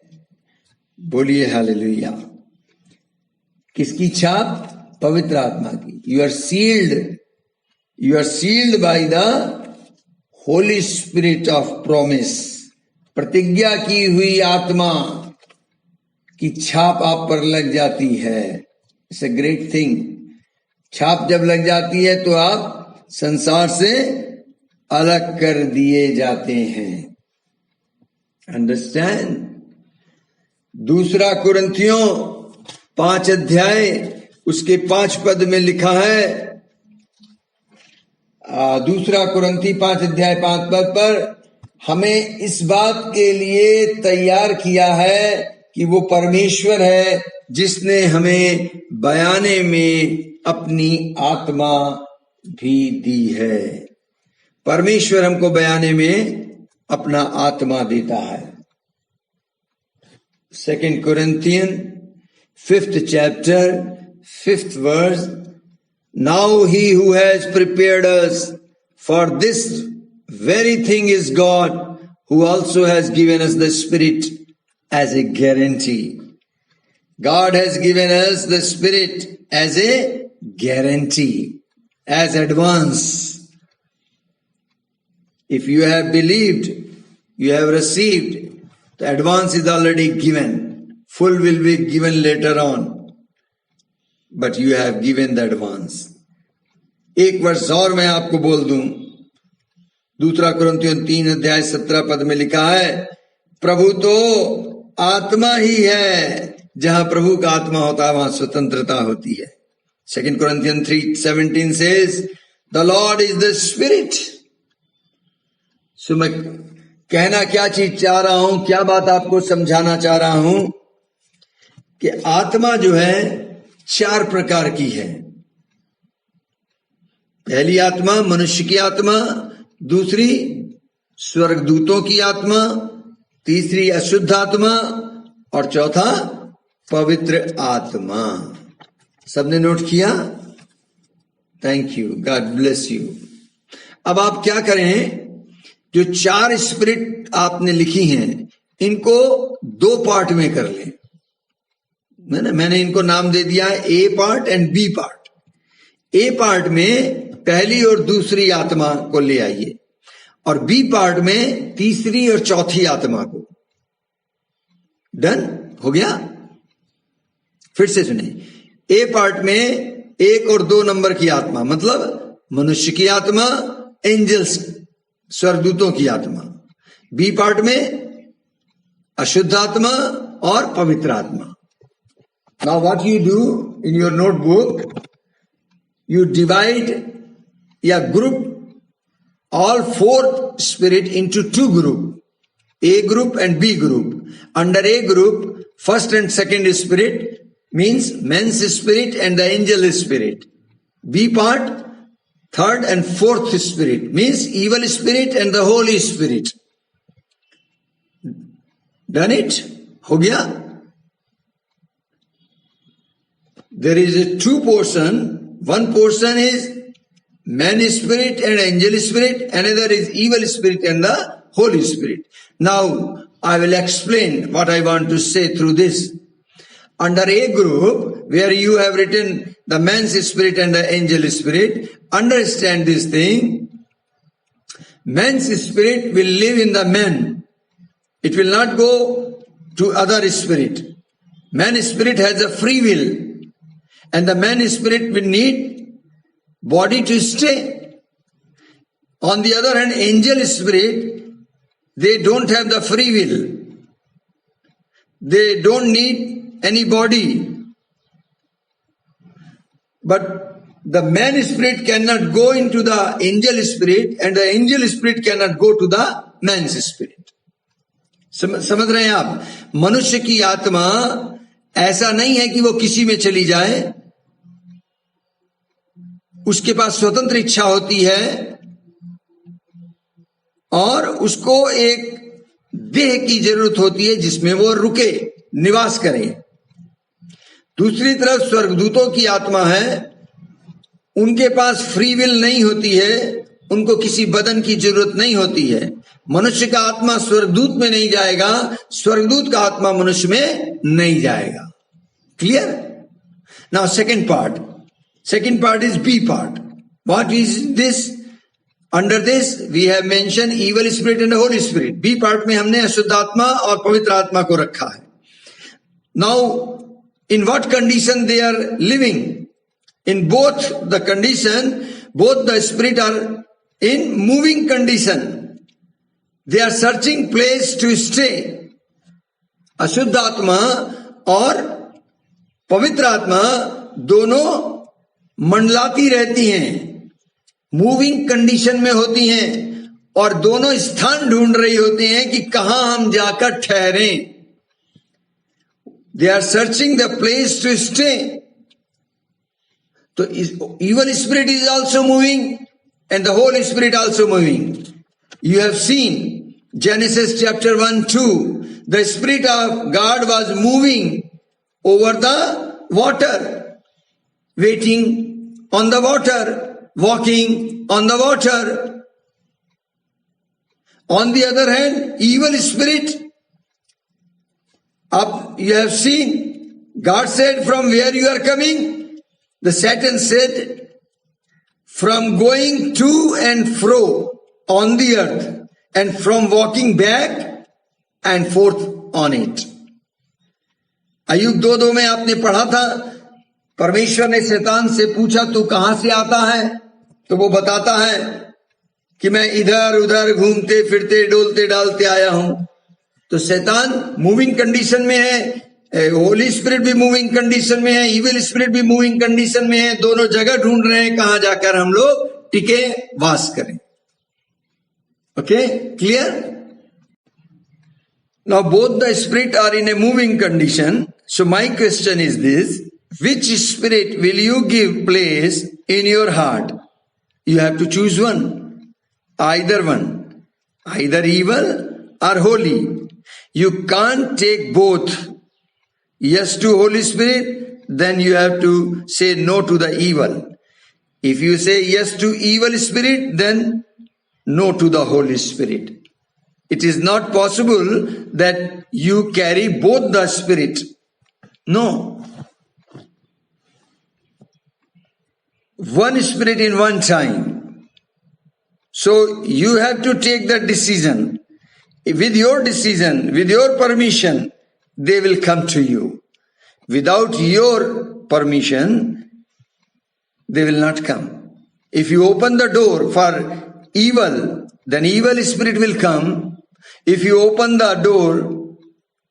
बोलिए हालेलुया। किसकी छाप? पवित्र आत्मा की। You are sealed by the Holy Spirit of promise. प्रतिज्ञा की हुई आत्मा की छाप आप पर लग जाती है। It's a great thing. छाप जब लग जाती है तो आप संसार से अलग कर दिए जाते हैं। अंडरस्टैंड? 2 कुरिन्थियों 5 अध्याय उसके 5 पद में लिखा है, 2 कुरिन्थी 5 अध्याय 5 पद पर हमें इस बात के लिए तैयार किया है कि वो परमेश्वर है जिसने हमें बयाने में अपनी आत्मा भी दी है। परमेश्वर हमको बयाने में अपना आत्मा देता है। 2 Corinthians 5th chapter 5th verse, now he who has prepared us for this very thing is God, who also has given us the Spirit as a guarantee. God has given us the Spirit as a guarantee, as advance. If you have believed, you have received, the advance is already given. Full will be given later on, but you have given the advance. एक वर्ष और मैं आपको बोल दूं, 2 कुरिन्थियों 3 अध्याय 17 पद में लिखा है, प्रभु तो आत्मा ही है, जहां प्रभु का आत्मा होता है वहां स्वतंत्रता होती है। 2 Corinthians 3:17 says, the Lord is the Spirit. सो मैं कहना क्या चीज चाह रहा हूं, क्या बात आपको समझाना चाह रहा हूं कि आत्मा जो है 4 प्रकार की है। पहली आत्मा मनुष्य की आत्मा, दूसरी स्वर्गदूतों की आत्मा, तीसरी अशुद्ध आत्मा और चौथा पवित्र आत्मा। सबने नोट किया? Thank you, God bless you. अब आप क्या करें, जो 4 स्पिरिट आपने लिखी हैं इनको 2 पार्ट में कर लें। मैंने इनको नाम दे दिया है A part and B part. A part में पहली और दूसरी आत्मा को ले आइए और बी पार्ट में तीसरी और चौथी आत्मा को। डन हो गया? फिर से सुने, ए पार्ट में 1 और 2 नंबर की आत्मा, मतलब मनुष्य की आत्मा, एंजल्स स्वर्गदूतों की आत्मा। बी पार्ट में अशुद्ध आत्मा और पवित्र आत्मा। Now what you do in your notebook, you divide या group all 4 spirit into 2 group, A group and B group. Under A group, first and second spirit means man's spirit and the angel spirit. B part, third and fourth spirit means evil spirit and the Holy Spirit. Done it? हो गया? There is a 2 portion. One portion is man spirit and angel spirit, another is evil spirit and the Holy Spirit. Now I will explain what I want to say through this. Under A group, where you have written the man's spirit and the angel spirit, understand this thing. Man's spirit will live in the man. It will not go to other spirit. Man's spirit has a free will. And the man spirit will need body to stay. On the other hand, angel spirit, they don't have the free will. They don't need any body. But the man spirit cannot go into the angel spirit and the angel spirit cannot go to the man's spirit. समझ रहे हैं आप? मनुष्य की आत्मा ऐसा नहीं है कि वो किसी में चली जाए, उसके पास स्वतंत्र इच्छा होती है और उसको एक देह की जरूरत होती है जिसमें वो रुके, निवास करे। दूसरी तरफ स्वर्गदूतों की आत्मा है, उनके पास फ्री विल नहीं होती है, उनको किसी बदन की जरूरत नहीं होती है। मनुष्य का आत्मा स्वर्गदूत में नहीं जाएगा, स्वर्गदूत का आत्मा मनुष्य में नहीं जाएगा। Clear? Now second part is B part. What is this? Under this we have mentioned evil spirit and the Holy Spirit. B part में हमने अशुद्ध आत्मा और पवित्र आत्मा को रखा है। Now in what condition they are living? In both the condition, both the spirit are in moving condition. They are searching place to stay. अशुद्ध आत्मा और पवित्र आत्मा दोनों मंडलाती रहती हैं, मूविंग कंडीशन में होती हैं और दोनों स्थान ढूंढ रही होती हैं कि कहां हम जाकर ठहरें। They are searching the place to stay. तो evil spirit is also moving and the Holy Spirit also moving. You have seen Genesis chapter 1-2. The Spirit of God was moving over the water, waiting on the water, walking on the water. On the other hand, evil spirit, up you have seen, God said, from where you are coming? The Satan said, from going to and fro on the earth and from walking back and forth on it. अय्यूब 2:2 में आपने पढ़ा था, परमेश्वर ने शैतान से पूछा तू कहां से आता है? तो वो बताता है कि मैं इधर उधर घूमते फिरते डोलते डालते आया हूं। तो शैतान मूविंग कंडीशन में है, होली स्पिरिट भी मूविंग कंडीशन में है, इविल स्पिरिट भी मूविंग कंडीशन में है। दोनों जगह ढूंढ रहे हैं कहां जाकर हम लोग टिके वास करें। Okay, clear? Now both the spirit are in a moving condition. So my question is this: which spirit will you give place in your heart? You have to choose one, either evil or holy. You can't take both. Yes to Holy Spirit, then you have to say no to the evil. If you say yes to evil spirit, then no to the Holy Spirit. It is not possible that you carry both the spirit. No. One spirit in one time. So you have to take the decision. With your decision, with your permission, they will come to you. Without your permission, they will not come. If you open the door for evil, then evil spirit will come. If you open the door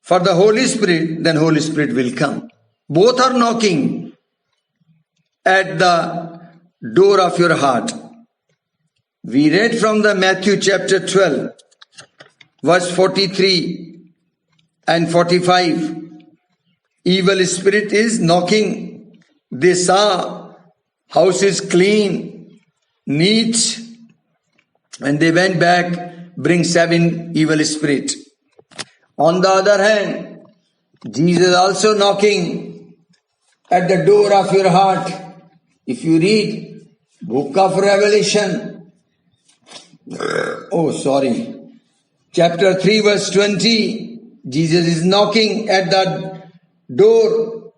for the Holy Spirit, then Holy Spirit will come. Both are knocking at the door of your heart. We read from the Matthew chapter 12, verse 43 and 45. Evil spirit is knocking. They saw house is clean, neat, and they went back, bring 7 evil spirits. On the other hand, Jesus also knocking at the door of your heart. If you read book of Revelation, chapter 3 verse 20, Jesus is knocking at the door.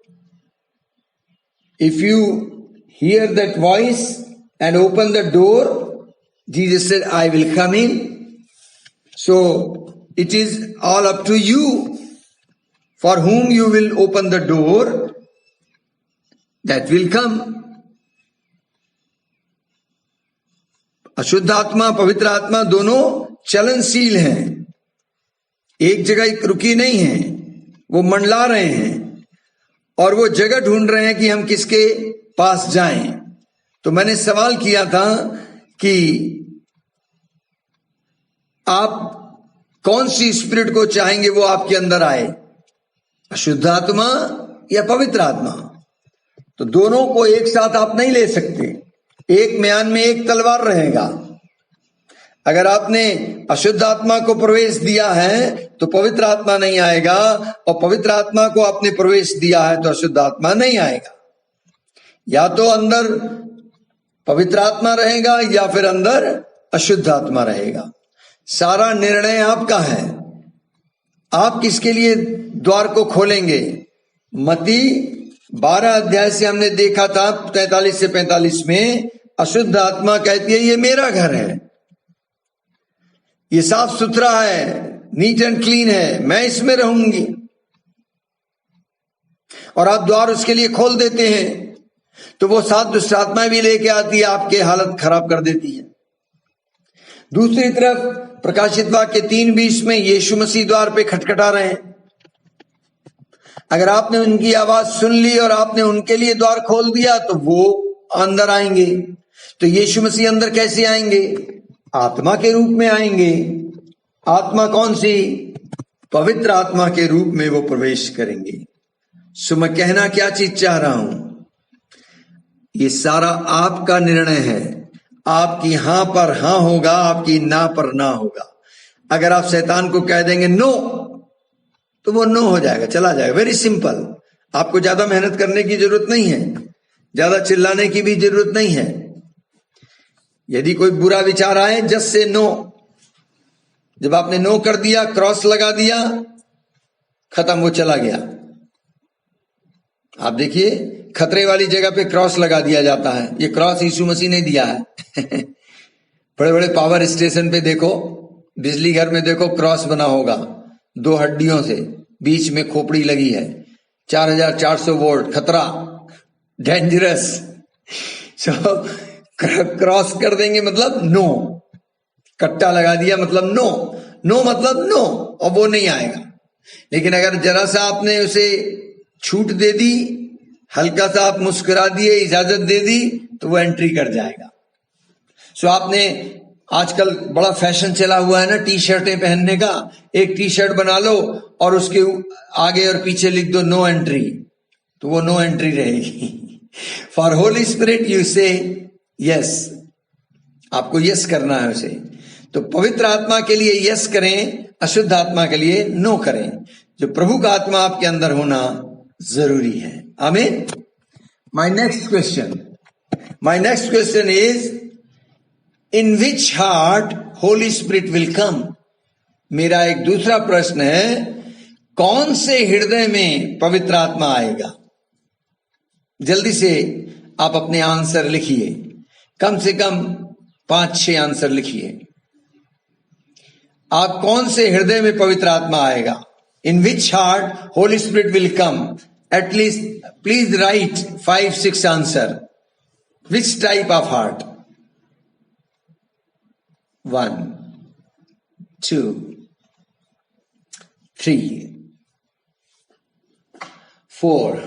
If you hear that voice and open the door, Jesus said, I will come in. So it is all up to you. For whom you will open the door, that will come. अशुद्ध आत्मा पवित्र आत्मा दोनों चलनशील हैं, एक जगह रुकी नहीं है, वो मंडला रहे हैं और वो जगह ढूंढ रहे हैं कि हम किसके पास जाएं। तो मैंने सवाल किया था कि आप कौन सी स्पिरिट को चाहेंगे वो आपके अंदर आए, अशुद्ध आत्मा या पवित्र आत्मा। तो दोनों को एक साथ आप नहीं ले सकते, एक म्यान में एक तलवार रहेगा। अगर आपने अशुद्ध आत्मा को प्रवेश दिया है तो पवित्र आत्मा नहीं आएगा, और पवित्र आत्मा को आपने प्रवेश दिया है तो अशुद्ध आत्मा नहीं आएगा। या तो अंदर पवित्र आत्मा रहेगा या फिर अंदर अशुद्ध आत्मा रहेगा। सारा निर्णय आपका है, आप किसके लिए द्वार को खोलेंगे। मत्ती 12 अध्याय से हमने देखा था 43 से 45 में, अशुद्ध आत्मा कहती है ये मेरा घर है, ये साफ सुथरा है, नीट एंड क्लीन है, मैं इसमें रहूंगी। और आप द्वार उसके लिए खोल देते हैं तो वो 7 दुष्ट आत्माएं भी लेके आती है, आपके हालत खराब कर देती है। दूसरी तरफ प्रकाशित वाक्य 3:20 में यीशु मसीह द्वार पे खटखटा रहे हैं। अगर आपने उनकी आवाज सुन ली और आपने उनके लिए द्वार खोल दिया तो वो अंदर आएंगे। तो यीशु मसीह अंदर कैसे आएंगे? आत्मा के रूप में आएंगे। आत्मा कौन सी? पवित्र आत्मा के रूप में वो प्रवेश करेंगे। सो मैं कहना क्या चीज चाह रहा हूं, ये सारा आपका निर्णय है। आपकी हां पर हां होगा, आपकी ना पर ना होगा। अगर आप शैतान को कह देंगे नो, तो वो नो हो जाएगा, चला जाएगा। Very simple. आपको ज्यादा मेहनत करने की जरूरत नहीं है, ज्यादा चिल्लाने की भी जरूरत नहीं है। यदि कोई बुरा विचार आए, जस्ट से नो। जब आपने नो कर दिया, क्रॉस लगा दिया, खत्म, वो चला गया। आप देखिए, खतरे वाली जगह पे क्रॉस लगा दिया जाता है। ये क्रॉस यीशु मसीह ने दिया है। बड़े बड़े पावर स्टेशन पे देखो, बिजली घर में देखो, क्रॉस बना होगा 2 हड्डियों से, बीच में खोपड़ी लगी है, 4400 वोल्ट, खतरा, डेंजरस। सो क्रॉस कर देंगे मतलब नो, कट्टा लगा दिया मतलब नो, नो मतलब नो, और वो नहीं आएगा। लेकिन अगर जरा सा आपने उसे छूट दे दी, हल्का सा आप मुस्कुरा दिए, इजाजत दे दी, तो वो एंट्री कर जाएगा। सो आपने आजकल बड़ा फैशन चला हुआ है ना टी शर्टें पहनने का। एक टी शर्ट बना लो और उसके आगे और पीछे लिख दो नो एंट्री, तो वो नो एंट्री रहेगी। फॉर होली स्पिरिट यू से यस, आपको यस करना है उसे। तो पवित्र आत्मा के लिए यस करें, अशुद्ध आत्मा के लिए नो करें। जो प्रभु का आत्मा आपके अंदर होना जरूरी है। आमीन। My next question is in which heart holy spirit will कम। मेरा एक दूसरा प्रश्न है, कौन से हृदय में पवित्र आत्मा आएगा? जल्दी से आप अपने आंसर लिखिए, कम से कम 5-6 आंसर लिखिए। आप कौन से हृदय में पवित्र आत्मा आएगा? In which heart holy spirit will come. At least please write 5-6 answer. Which type of heart? 1, 2, 3, 4,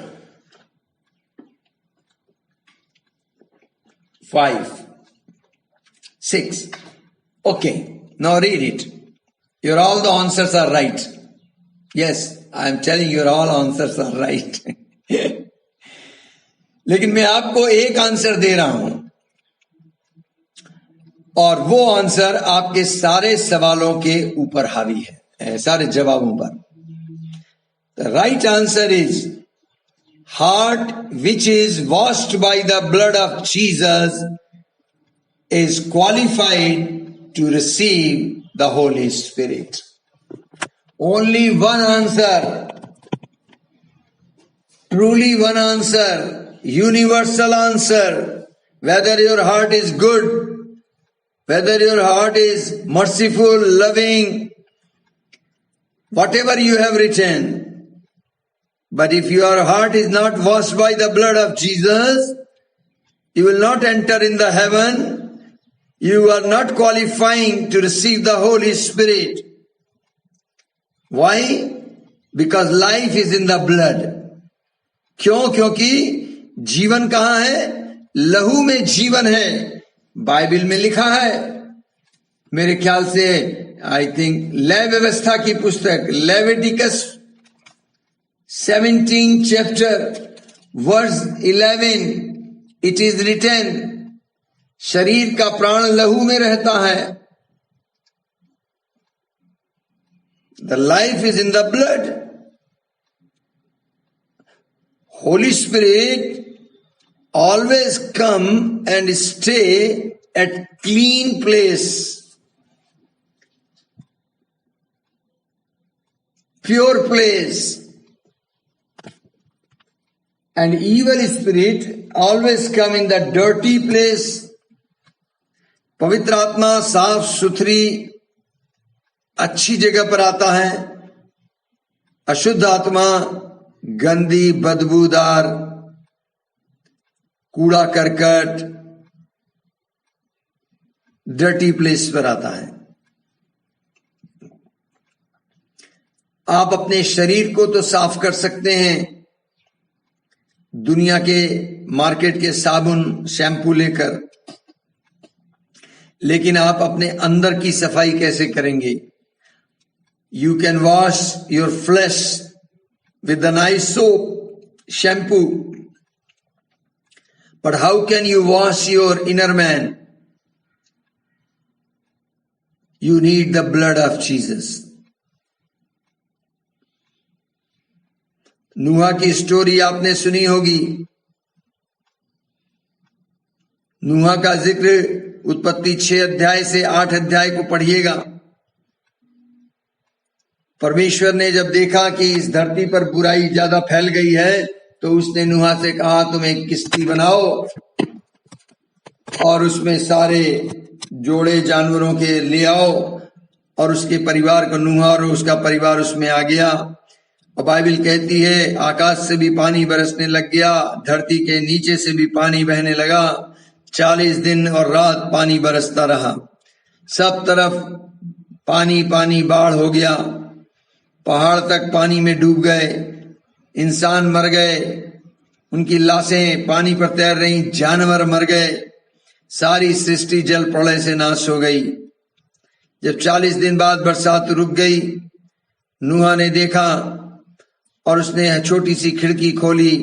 5, 6. Okay, now read it. Your all the answers are right. Yes, I am telling you, your all answers are right. लेकिन मैं आपको एक आंसर दे रहा हूं और वो आंसर आपके सारे सवालों के ऊपर हावी है, सारे जवाबों पर। The right answer is heart which is washed by the blood of Jesus is qualified to receive the Holy Spirit. Only one answer, truly one answer, universal answer. Whether your heart is good, whether your heart is merciful, loving, whatever you have written, but if your heart is not washed by the blood of Jesus, you will not enter in the heaven. You are not qualifying to receive the Holy Spirit. Why? Because life is in the blood. क्यों? क्योंकि जीवन कहाँ है? लहू में जीवन है। बाइबल में लिखा है, मेरे ख्याल से आई थिंक लय व्यवस्था की पुस्तक Leviticus 17 chapter verse 11, it is written, शरीर का प्राण लहू में रहता है। The life is in the blood. Holy Spirit always come and stay at clean place, pure place, and evil spirit always come in the dirty place. पवित्र आत्मा साफ सुथरी अच्छी जगह पर आता है। अशुद्ध आत्मा गंदी बदबूदार कूड़ा करकट डर्टी प्लेस पर आता है। आप अपने शरीर को तो साफ कर सकते हैं दुनिया के मार्केट के साबुन शैम्पू लेकर, लेकिन आप अपने अंदर की सफाई कैसे करेंगे? You can wash your flesh with the nice soap, shampoo, but how can you wash your inner man? You need the blood of Jesus. नूहा की स्टोरी आपने सुनी होगी। नूहा का जिक्र उत्पत्ति 6 अध्याय से 8 अध्याय को पढ़िएगा। परमेश्वर ने जब देखा कि इस धरती पर बुराई ज्यादा फैल गई है, तो उसने नूहा से कहा तुम एक किश्ती बनाओ और उसमें सारे जोड़े जानवरों के ले आओ, और उसके परिवार को, नूहा और उसका परिवार उसमें आ गया। और बाइबल कहती है आकाश से भी पानी बरसने लग गया, धरती के नीचे से भी पानी बहने लगा। 40 दिन और रात पानी बरसता रहा, सब तरफ पानी पानी, बाढ़ हो गया, पहाड़ तक पानी में डूब गए, इंसान मर गए, उनकी लाशें पानी पर तैर रही, जानवर मर गए। सारी सृष्टि जल प्रलय से नाश हो गई। जब 40 दिन बाद बरसात रुक गई, नूहा ने देखा और उसने छोटी सी खिड़की खोली।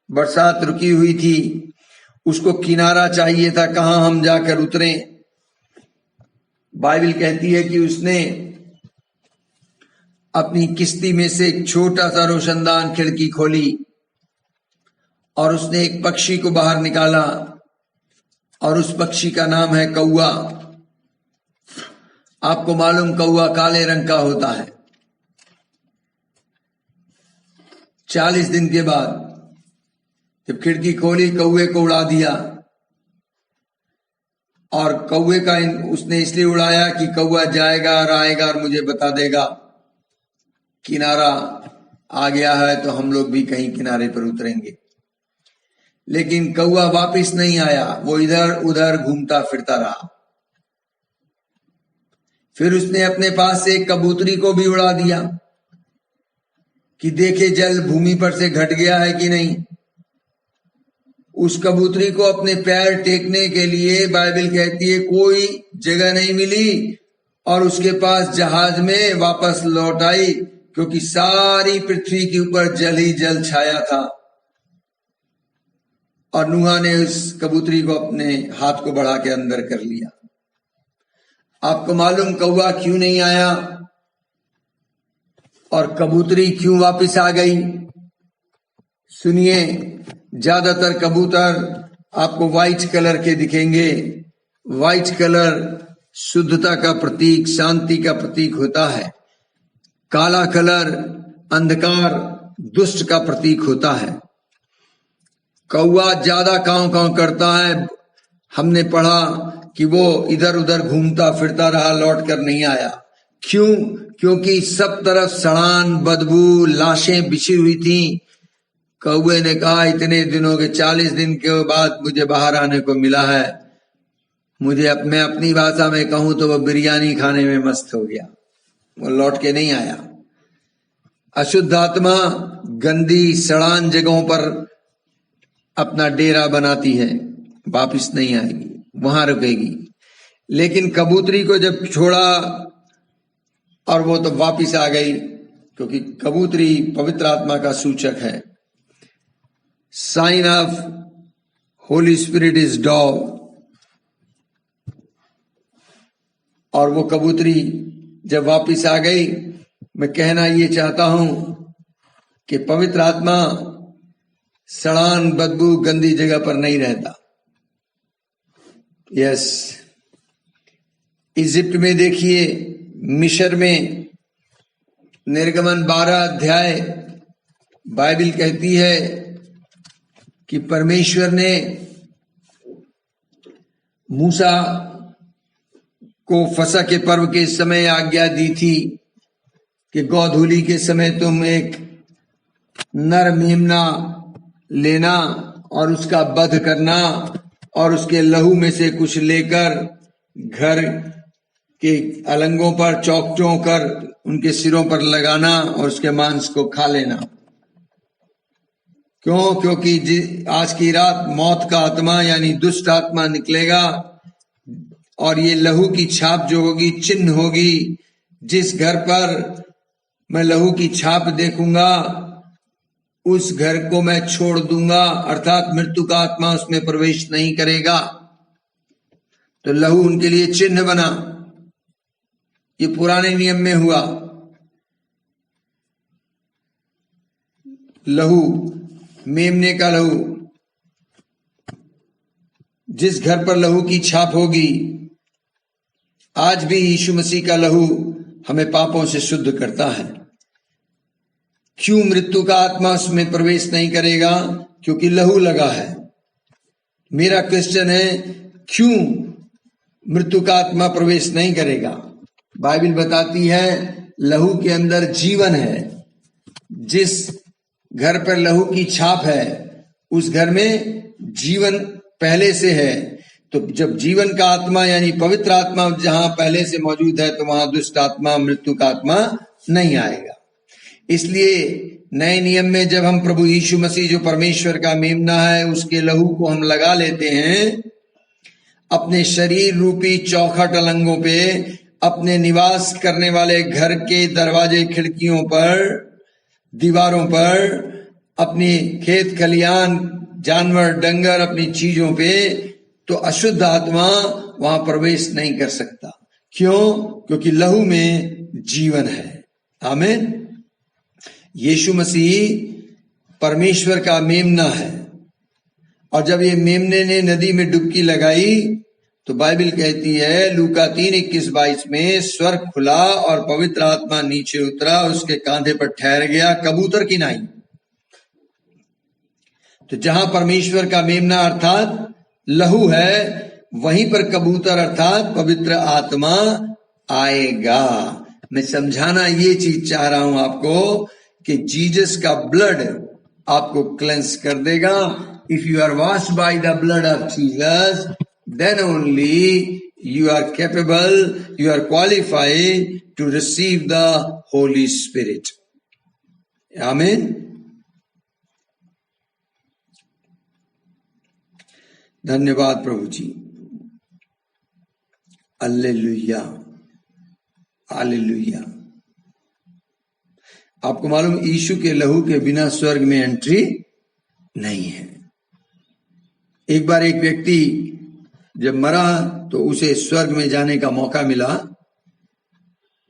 बरसात रुकी हुई थी, उसको किनारा चाहिए था, कहां हम जाकर उतरें। बाइबल कहती है कि उसने अपनी किश्ती में से एक छोटा सा रोशनदान खिड़की खोली और उसने एक पक्षी को बाहर निकाला और उस पक्षी का नाम है कौआ। आपको मालूम, कौआ काले रंग का होता है। 40 दिन के बाद जब खिड़की खोली, कौए को उड़ा दिया। और कौए का उसने इसलिए उड़ाया कि कौआ जाएगा और आएगा और मुझे बता देगा किनारा आ गया है, तो हम लोग भी कहीं किनारे पर उतरेंगे। लेकिन कौआ वापस नहीं आया, वो इधर उधर घूमता फिरता रहा। फिर उसने अपने पास से एक कबूतरी को भी उड़ा दिया कि देखे जल भूमि पर से घट गया है कि नहीं। उस कबूतरी को अपने पैर टेकने के लिए बाइबल कहती है कोई जगह नहीं मिली और उसके पास जहाज में वापस लौट आई, क्योंकि सारी पृथ्वी के ऊपर जल ही जल छाया था। और नूहा ने उस कबूतरी को अपने हाथ को बढ़ा के अंदर कर लिया। आपको मालूम कौआ क्यों नहीं आया और कबूतरी क्यों वापस आ गई? सुनिए, ज्यादातर कबूतर आपको व्हाइट कलर के दिखेंगे। व्हाइट कलर शुद्धता का प्रतीक, शांति का प्रतीक होता है। काला कलर अंधकार, दुष्ट का प्रतीक होता है। कौआ ज्यादा कांव कांव करता है। हमने पढ़ा कि वो इधर उधर घूमता फिरता रहा, लौट कर नहीं आया। क्यों? क्योंकि सब तरफ सड़ान, बदबू, लाशें बिछी हुई थी। कौए ने कहा इतने दिनों के 40 दिन के बाद मुझे बाहर आने को मिला है। मैं अपनी भाषा में कहूं तो वो बिरयानी खाने में मस्त हो गया, वो लौट के नहीं आया। अशुद्ध आत्मा गंदी सड़ान जगहों पर अपना डेरा बनाती है, वापिस नहीं आएगी, वहां रुकेगी। लेकिन कबूतरी को जब छोड़ा और वो तो वापिस आ गई, क्योंकि कबूतरी पवित्र आत्मा का सूचक है। Sign of Holy Spirit is dove. और वो कबूतरी जब वापिस आ गई, मैं कहना ये चाहता हूं कि पवित्र आत्मा सड़ान, बदबू, गंदी जगह पर नहीं रहता। यस, इजिप्ट में देखिए, मिस्र में निर्गमन 12 अध्याय बाइबल कहती है कि परमेश्वर ने मूसा को फसह के पर्व के समय आज्ञा दी थी कि गोधूली के समय तुम एक नर मेमना लेना और उसका वध करना और उसके लहू में से कुछ लेकर घर के अलंगों पर चौक कर उनके सिरों पर लगाना और उसके मांस को खा लेना। क्यों? क्योंकि आज की रात मौत का आत्मा यानी दुष्ट आत्मा निकलेगा और ये लहू की छाप जो होगी, चिन्ह होगी। जिस घर पर मैं लहू की छाप देखूंगा उस घर को मैं छोड़ दूंगा, अर्थात मृत्यु का आत्मा उसमें प्रवेश नहीं करेगा। तो लहू उनके लिए चिन्ह बना। ये पुराने नियम में हुआ। लहू, मेमने का लहू, जिस घर पर लहू की छाप होगी, आज भी यीशु मसीह का लहू हमें पापों से शुद्ध करता है। क्यों मृत्यु का आत्मा उसमें प्रवेश नहीं करेगा? क्योंकि लहू लगा है। मेरा क्वेश्चन है, क्यों मृत्यु का आत्मा प्रवेश नहीं करेगा? बाइबल बताती है लहू के अंदर जीवन है। जिस घर पर लहू की छाप है उस घर में जीवन पहले से है। तो जब जीवन का आत्मा यानी पवित्र आत्मा जहां पहले से मौजूद है, तो वहां दुष्ट आत्मा, मृत्यु का आत्मा नहीं आएगा। इसलिए नए नियम में जब हम प्रभु यीशु मसीह जो परमेश्वर का मेमना है उसके लहू को हम लगा लेते हैं, अपने शरीर रूपी चौखट अलंगों पे, अपने निवास करने वाले घर के दरवाजे खिड़कियों पर, दीवारों पर, अपनी खेत खलियान, जानवर, डंगर, अपनी चीजों पे, तो अशुद्ध आत्मा वहां प्रवेश नहीं कर सकता। क्यों? क्योंकि लहू में जीवन है। आमीन। यीशु मसीह परमेश्वर का मेमना है, और जब ये मेमने ने नदी में डुबकी लगाई तो बाइबल कहती है लूका 3:21-22 में, स्वर्ग खुला और पवित्र आत्मा नीचे उतरा, उसके कांधे पर ठहर गया कबूतर की नाई। तो जहां परमेश्वर का मेमना अर्थात लहू है, वहीं पर कबूतर अर्थात पवित्र आत्मा आएगा। मैं समझाना ये चीज चाह रहा हूं आपको कि जीसस का ब्लड आपको क्लेंस कर देगा। If you are washed by the blood of Jesus, then only you are capable, you are qualified to receive the Holy Spirit. Amen. धन्यवाद प्रभु जी। Hallelujah, hallelujah. आपको मालूम, यीशु के लहू के बिना स्वर्ग में एंट्री नहीं है। एक बार एक व्यक्ति जब मरा तो उसे स्वर्ग में जाने का मौका मिला,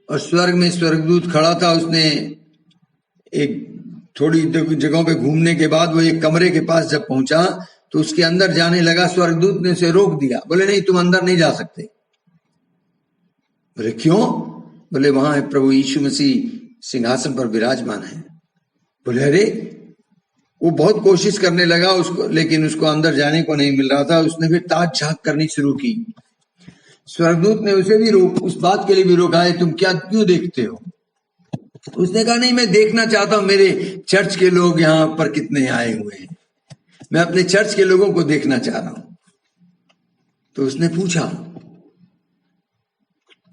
और स्वर्ग में स्वर्गदूत खड़ा था। उसने एक थोड़ी जगहों पे घूमने के बाद वो एक कमरे के पास जब पहुंचा तो उसके अंदर जाने लगा। स्वर्गदूत ने उसे रोक दिया, बोले नहीं, तुम अंदर नहीं जा सकते। बोले क्यों? बोले वहां प्रभु यीशु मसीह सिंहासन पर विराजमान है। बोले अरे, वो बहुत कोशिश करने लगा उसको, लेकिन उसको अंदर जाने को नहीं मिल रहा था। उसने फिर ताक झांक करनी शुरू की। स्वर्गदूत ने उसे भी उस बात के लिए भी रोका है, तुम क्यों देखते हो? उसने कहा नहीं, मैं देखना चाहता हूं मेरे चर्च के लोग यहां पर कितने आए हुए हैं, मैं अपने चर्च के लोगों को देखना चाह रहा हूं। तो उसने पूछा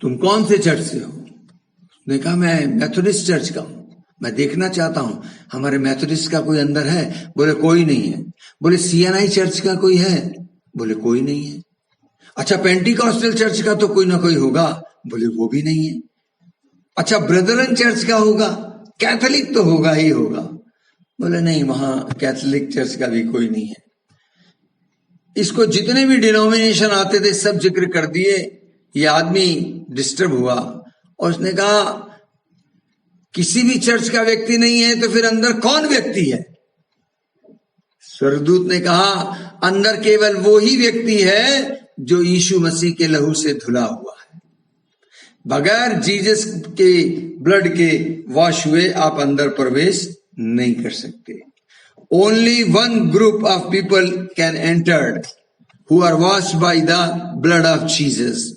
तुम कौन से चर्च से हो? उसने कहा मैं मैथोडिस्ट चर्च का हूं, मैं देखना चाहता हूं हमारे मैथोडिस्ट का कोई अंदर है। बोले कोई नहीं है। बोले सीएनआई चर्च का कोई है? बोले कोई नहीं है। अच्छा, पेंटिकॉस्टल चर्च का तो कोई ना कोई होगा? बोले वो भी नहीं है। अच्छा, ब्रदरन चर्च का होगा? कैथोलिक तो होगा ही होगा। बोले नहीं, वहां कैथोलिक चर्च का भी कोई नहीं है। इसको जितने भी डिनोमिनेशन आते थे सब जिक्र कर दिए। ये आदमी डिस्टर्ब हुआ और उसने कहा किसी भी चर्च का व्यक्ति नहीं है, तो फिर अंदर कौन व्यक्ति है? स्वर्गदूत ने कहा अंदर केवल वो ही व्यक्ति है जो यीशु मसीह के लहू से धुला हुआ है। बगैर जीसस के ब्लड के वॉश हुए आप अंदर प्रवेश नहीं कर सकते। Only one group of people can enter who are washed by the blood of Jesus.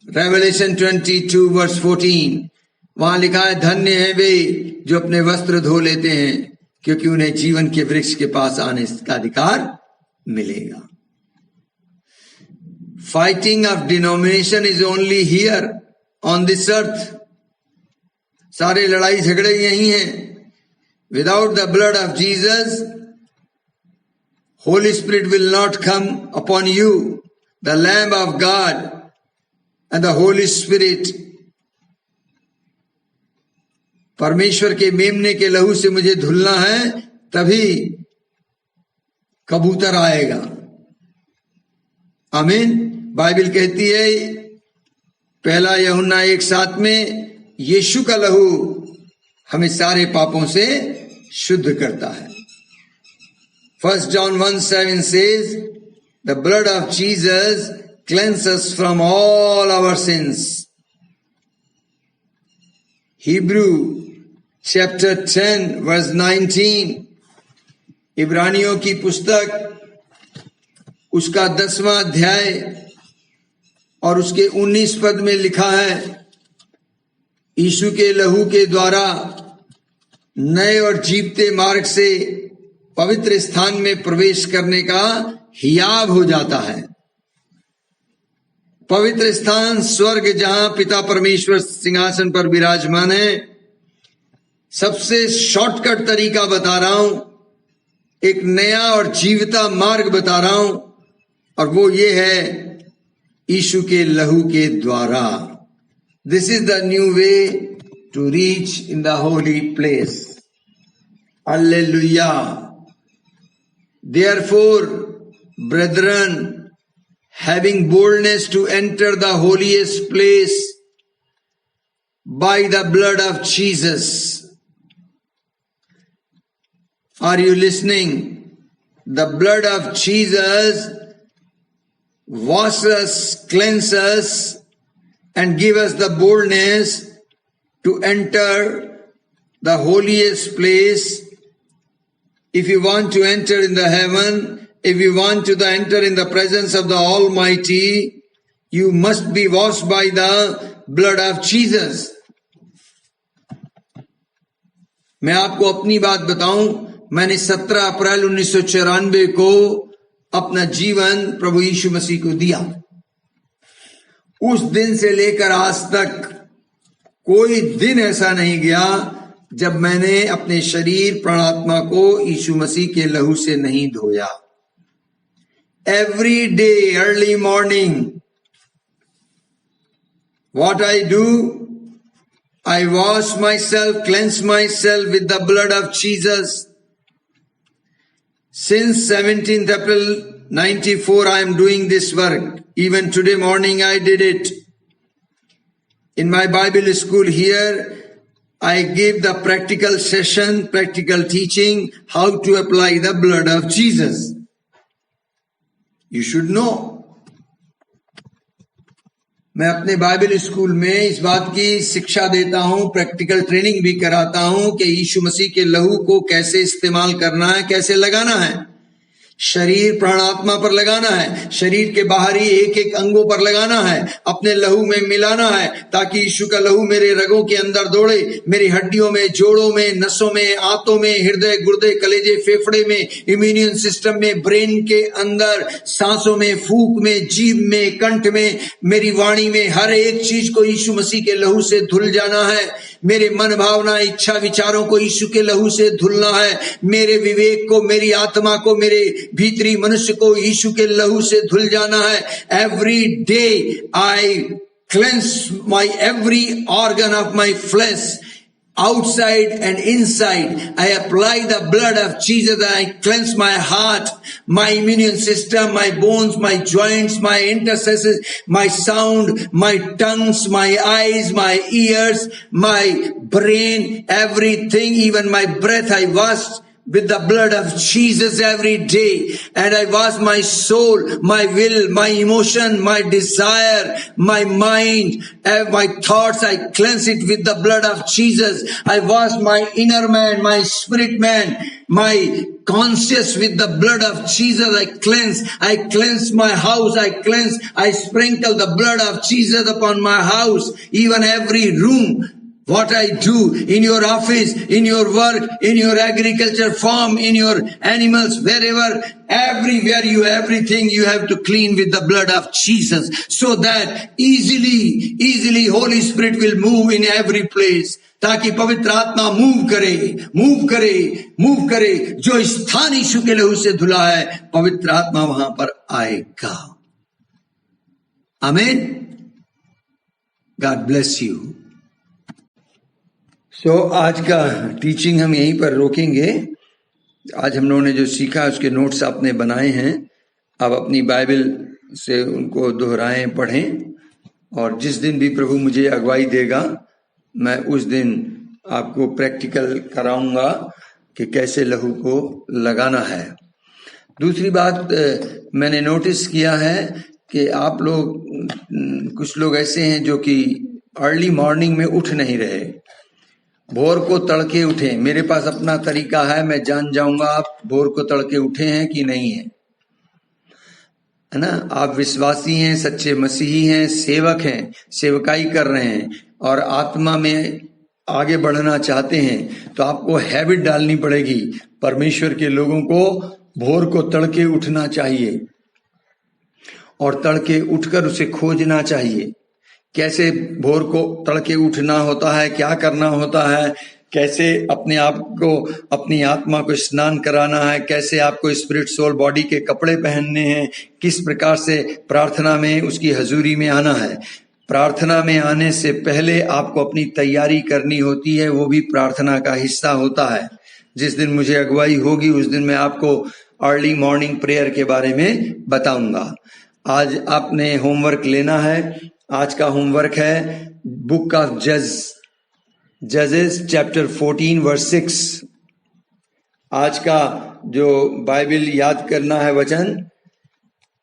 Revelation 22:14 वहां लिखा है धन्य है वे जो अपने वस्त्र धो लेते हैं, क्योंकि उन्हें जीवन के वृक्ष के पास आने का अधिकार मिलेगा। Fighting of denomination is only here on this earth. सारे लड़ाई झगड़े यही हैं। Without the blood of Jesus, Holi spirit will not come upon you. The lamb of God and the Holy spirit. परमेश्वर के मेमने के लहू से मुझे धुलना है, तभी कबूतर आएगा। आमीन। बाइबल कहती है 1 यूहन्ना 1:7 में यीशु का लहू हमें सारे पापों से शुद्ध करता है। 1 John 1:7 says the blood of Jesus cleanses us from all our sins. Hebrew chapter 10:19 इब्रानियों की पुस्तक उसका 10वां अध्याय और उसके 19 पद में लिखा है यीशु के लहू के द्वारा नए और जीवते मार्ग से पवित्र स्थान में प्रवेश करने का हियाव हो जाता है। पवित्र स्थान स्वर्ग, जहां पिता परमेश्वर सिंहासन पर विराजमान है। सबसे शॉर्टकट तरीका बता रहा हूं, एक नया और जीवता मार्ग बता रहा हूं, और वो ये है यीशु के लहू के द्वारा। This is the new way to reach in the holy place. Hallelujah. Therefore, brethren, having boldness to enter the holiest place by the blood of Jesus. Are you listening? The blood of Jesus washes us, cleanses us, and give us the boldness to enter the holiest place. If you want to enter in the heaven, if you want to enter in the presence of the Almighty, you must be washed by the blood of Jesus. मैं आपको अपनी बात बताऊं, मैंने 17 अप्रैल 1994 को अपना जीवन प्रभु यीशु मसीह को दिया। उस दिन से लेकर आज तक कोई दिन ऐसा नहीं गया जब मैंने अपने शरीर प्राणात्मा को यीशु मसीह के लहू से नहीं धोया। Every day early morning what I do, I wash my self, cleanse my self with the blood of Jesus. Since 17th April 94 I am doing this work. Even today morning I did it. In my Bible school here, I give the practical session, practical teaching, how to apply the blood of Jesus. You should know. मैं अपने बाइबल स्कूल में इस बात की शिक्षा देता हूं, प्रैक्टिकल ट्रेनिंग भी कराता हूं कि यीशु मसीह के लहू को कैसे इस्तेमाल करना है, कैसे लगाना है। शरीर प्राणात्मा पर लगाना है, शरीर के बाहरी एक एक अंगों पर लगाना है, अपने लहू में मिलाना है, ताकि यीशु का लहू मेरे रगों के अंदर दौड़े, मेरी हड्डियों में, जोड़ों में, नसों में, आंतों में, हृदय, गुर्दे, कलेजे, फेफड़े में, इम्यून सिस्टम में, ब्रेन के अंदर, सांसों में, फूक में, जीभ में, कंठ में, मेरी वाणी में, हर एक चीज को यीशु मसीह के लहू से धुल जाना है। मेरे मन, भावना, इच्छा, विचारों को यीशु के लहू से धुलना है। मेरे विवेक को, मेरी आत्मा को, मेरे भीतरी मनुष्य को यीशु के लहू से धुल जाना है। Every day I cleanse my every organ of my flesh, outside and inside. I apply the blood of Jesus. I cleanse my heart, my immune system, my bones, my joints, my interstitials, my sound, my tongues, my eyes, my ears, my brain, everything, even my breath I wash with the blood of Jesus every day. And I wash my soul, my will, my emotion, my desire, my mind, my thoughts, I cleanse it with the blood of Jesus. I wash my inner man, my spirit man, my conscious with the blood of Jesus. I cleanse my house, I sprinkle the blood of Jesus upon my house, even every room. What I do in your office, in your work, in your agriculture farm, in your animals, wherever, everywhere everything you have to clean with the blood of Jesus, so that easily Holy Spirit will move in every place. ताकि पवित्र आत्मा मूव करे, जो स्थान यीशु के लहू से धुला है, पवित्र आत्मा वहां पर आएगा। आमीन। God bless you. आज का टीचिंग हम यहीं पर रोकेंगे। आज हम लोगों ने जो सीखा उसके नोट्स आपने बनाए हैं, आप अपनी बाइबल से उनको दोहराएं, पढ़ें, और जिस दिन भी प्रभु मुझे अगुवाई देगा मैं उस दिन आपको प्रैक्टिकल कराऊंगा कि कैसे लहू को लगाना है। दूसरी बात मैंने नोटिस किया है कि आप लोग, कुछ लोग ऐसे हैं जो कि अर्ली मॉर्निंग में उठ नहीं रहे, भोर को तड़के उठे। मेरे पास अपना तरीका है, मैं जान जाऊंगा आप भोर को तड़के उठे हैं कि नहीं है ना। आप विश्वासी हैं, सच्चे मसीही हैं, सेवक हैं, सेवकाई कर रहे हैं और आत्मा में आगे बढ़ना चाहते हैं, तो आपको हैबिट डालनी पड़ेगी। परमेश्वर के लोगों को भोर को तड़के उठना चाहिए और तड़के उठकर उसे खोजना चाहिए। कैसे भोर को तड़के उठना होता है, क्या करना होता है, कैसे अपने आप को, अपनी आत्मा को स्नान कराना है, कैसे आपको स्पिरिट सोल बॉडी के कपड़े पहनने हैं, किस प्रकार से प्रार्थना में उसकी हजूरी में आना है। प्रार्थना में आने से पहले आपको अपनी तैयारी करनी होती है, वो भी प्रार्थना का हिस्सा होता है। जिस दिन मुझे अगुवाई होगी उस दिन मैं आपको अर्ली मॉर्निंग प्रेयर के बारे में बताऊंगा। आज आपने होमवर्क लेना है। आज का होमवर्क है बुक ऑफ जजेस चैप्टर 14 वर्स 6। आज का जो बाइबल याद करना है वचन,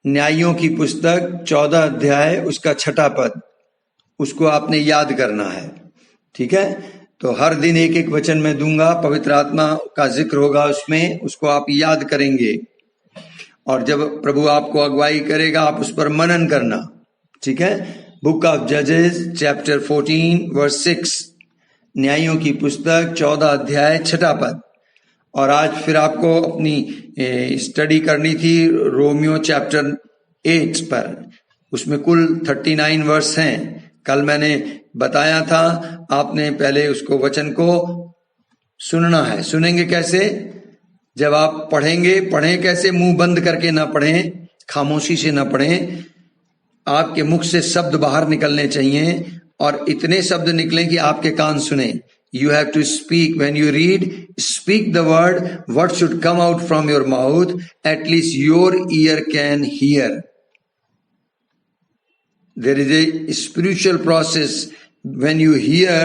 न्यायों की पुस्तक 14 अध्याय उसका 6 पद, उसको आपने याद करना है। ठीक है, तो हर दिन एक एक वचन मैं दूंगा, पवित्र आत्मा का जिक्र होगा उसमें, उसको आप याद करेंगे और जब प्रभु आपको अगुवाई करेगा आप उस पर मनन करना। ठीक है, बुक ऑफ जजेस चैप्टर 14 वर्स 6, न्यायों की पुस्तक 14 अध्याय 6 पद। और आज फिर आपको अपनी स्टडी करनी थी रोमियो चैप्टर 8 पर, उसमें कुल 39 वर्स हैं। कल मैंने बताया था, आपने पहले उसको वचन को सुनना है। सुनेंगे कैसे? जब आप पढ़ेंगे, पढ़ें कैसे? मुंह बंद करके ना पढ़ें, खामोशी से ना पढ़ें, आपके मुख से शब्द बाहर निकलने चाहिए और इतने शब्द निकलें कि आपके कान सुने। You have to speak. When you read, speak the word. What should come out from your mouth, at least your ear can hear. There is a spiritual process. When you hear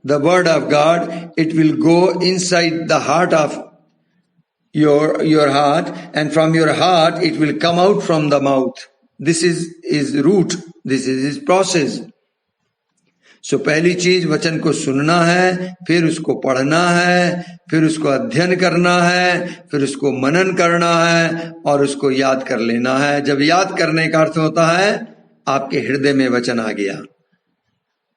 the word of God, it will go inside the heart of your heart, and from your heart it will come out from the mouth. This is his root. This is his process. सो पहली चीज वचन को सुनना है, फिर उसको पढ़ना है, फिर उसको अध्ययन करना है, फिर उसको मनन करना है और उसको याद कर लेना है। जब याद करने का अर्थ होता है आपके हृदय में वचन आ गया।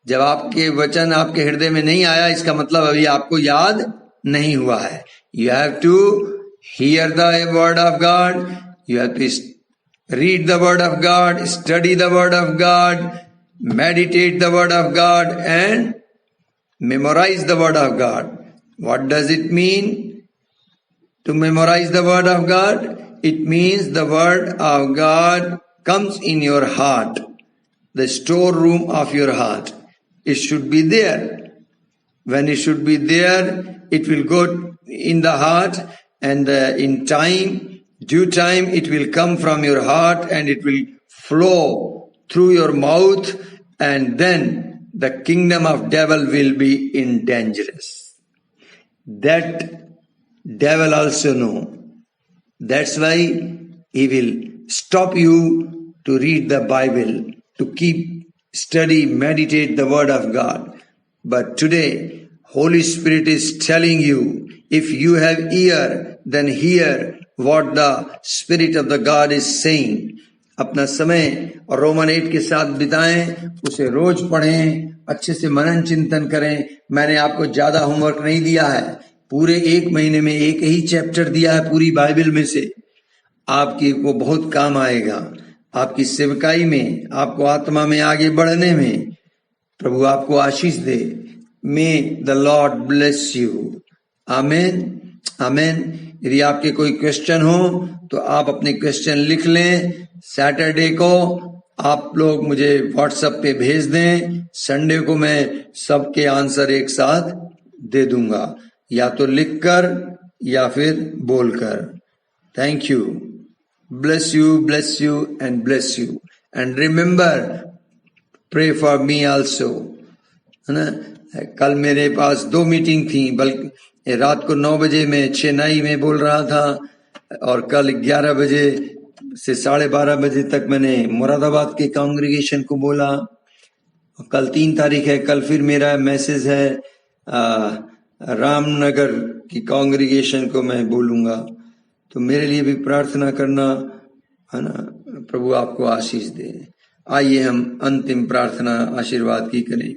जब आपके वचन आपके हृदय में नहीं आया, इसका मतलब अभी आपको याद नहीं हुआ है। You have to hear the word of God, you have to read the word of God, study the word of God, meditate the word of God and memorize the word of God. What does it mean to memorize the word of God? It means the word of God comes in your heart, the storeroom of your heart. It should be there. When it should be there, it will go in the heart, and in time, due time, it will come from your heart and it will flow through your mouth, and then the kingdom of devil will be in dangerous. That devil also know. That's why he will stop you to read the Bible, to keep study, meditate the word of God. But today, Holy Spirit is telling you, if you have ear, then hear what the Spirit of the God is saying. अपना समय और रोमन 8 के साथ बिताएं, उसे रोज पढ़ें, अच्छे से मनन चिंतन करें। मैंने आपको ज्यादा होमवर्क नहीं दिया है, पूरे 1 महीने में एक ही चैप्टर दिया है पूरी बाइबल में से। आपकी वो बहुत काम आएगा, आपकी सेवकाई में, आपको आत्मा में आगे बढ़ने में। प्रभु आपको आशीष दे। May the Lord bless you. आमीन, आमीन। यदि आपके कोई क्वेश्चन हो तो आप अपने क्वेश्चन लिख लें। सैटरडे को आप लोग मुझे व्हाट्सएप पे भेज दें, संडे को मैं सबके आंसर एक साथ दे दूंगा, या तो लिखकर या फिर बोलकर। Thank you. Bless you and bless you and remember pray for me also, है ना। कल मेरे पास 2 मीटिंग थी, बल्कि रात को 9 बजे मैं चेन्नई में बोल रहा था और कल 11 बजे से 12:30 बजे तक मैंने मुरादाबाद के कांग्रेगेशन को बोला। कल 3 तारीख है, कल फिर मेरा मैसेज है रामनगर की कांग्रेगेशन को मैं बोलूंगा। तो मेरे लिए भी प्रार्थना करना, है ना। प्रभु आपको आशीष दे। आइए हम अंतिम प्रार्थना आशीर्वाद की करें।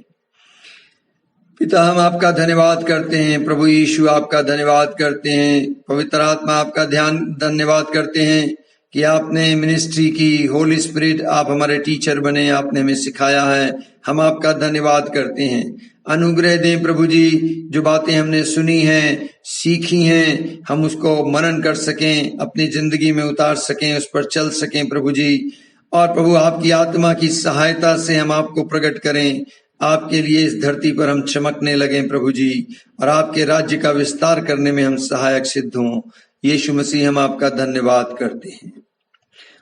पिता, हम आपका धन्यवाद करते हैं। प्रभु यीशु आपका धन्यवाद करते हैं। पवित्र आत्मा आपका धन्यवाद करते हैं कि आपने मिनिस्ट्री की, होली स्पिरिट आप हमारे टीचर बने, आपने हमें सिखाया है। हम आपका धन्यवाद करते हैं। अनुग्रह दें प्रभु जी, जो बातें हमने सुनी हैं, सीखी हैं, हम उसको मनन कर सकें, अपनी जिंदगी में उतार सकें, उस पर चल सकें प्रभु जी। और प्रभु आपकी आत्मा की सहायता से हम आपको प्रकट करें, आपके लिए इस धरती पर हम चमकने लगें प्रभु जी, और आपके राज्य का विस्तार करने में हम सहायक सिद्ध हों। यीशु मसीह हम आपका धन्यवाद करते हैं।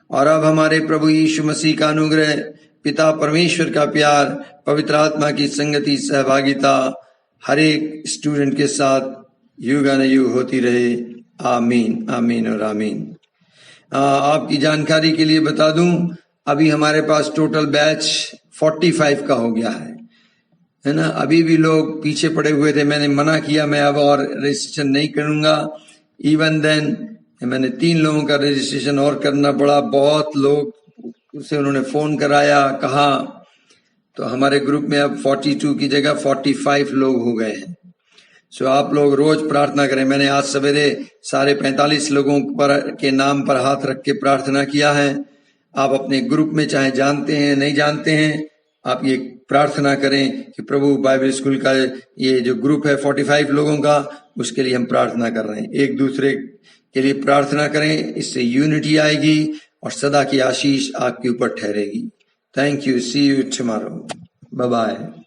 और अब हमारे प्रभु यीशु मसीह का अनुग्रह, पिता परमेश्वर का प्यार, पवित्र आत्मा की संगति, सहभागिता हर एक स्टूडेंट के साथ युगानुयुग होती रहे। आमीन, आमीन और आमीन। आपकी जानकारी के लिए बता दूं, अभी हमारे पास टोटल बैच 45 का हो गया है ना। अभी भी लोग पीछे पड़े हुए थे, मैंने मना किया, मैं अब और रजिस्ट्रेशन नहीं करूंगा। इवन देन मैंने 3 लोगों का रजिस्ट्रेशन और करना पड़ा। बहुत लोग से उन्होंने फोन कराया, कहा, तो हमारे ग्रुप में अब 42 की जगह 45 लोग हो गए हैं। सो आप लोग रोज प्रार्थना करें। मैंने आज सवेरे सारे 45 लोगों पर के नाम पर हाथ रख के प्रार्थना किया है। आप अपने ग्रुप में चाहे जानते हैं नहीं जानते हैं, आप ये प्रार्थना करें कि प्रभु बाइबल स्कूल का ये जो ग्रुप है 45 लोगों का, उसके लिए हम प्रार्थना कर रहे हैं। एक दूसरे के लिए प्रार्थना करें, इससे यूनिटी आएगी और सदा की आशीष आपके ऊपर ठहरेगी। Thank you, see you tomorrow, bye bye.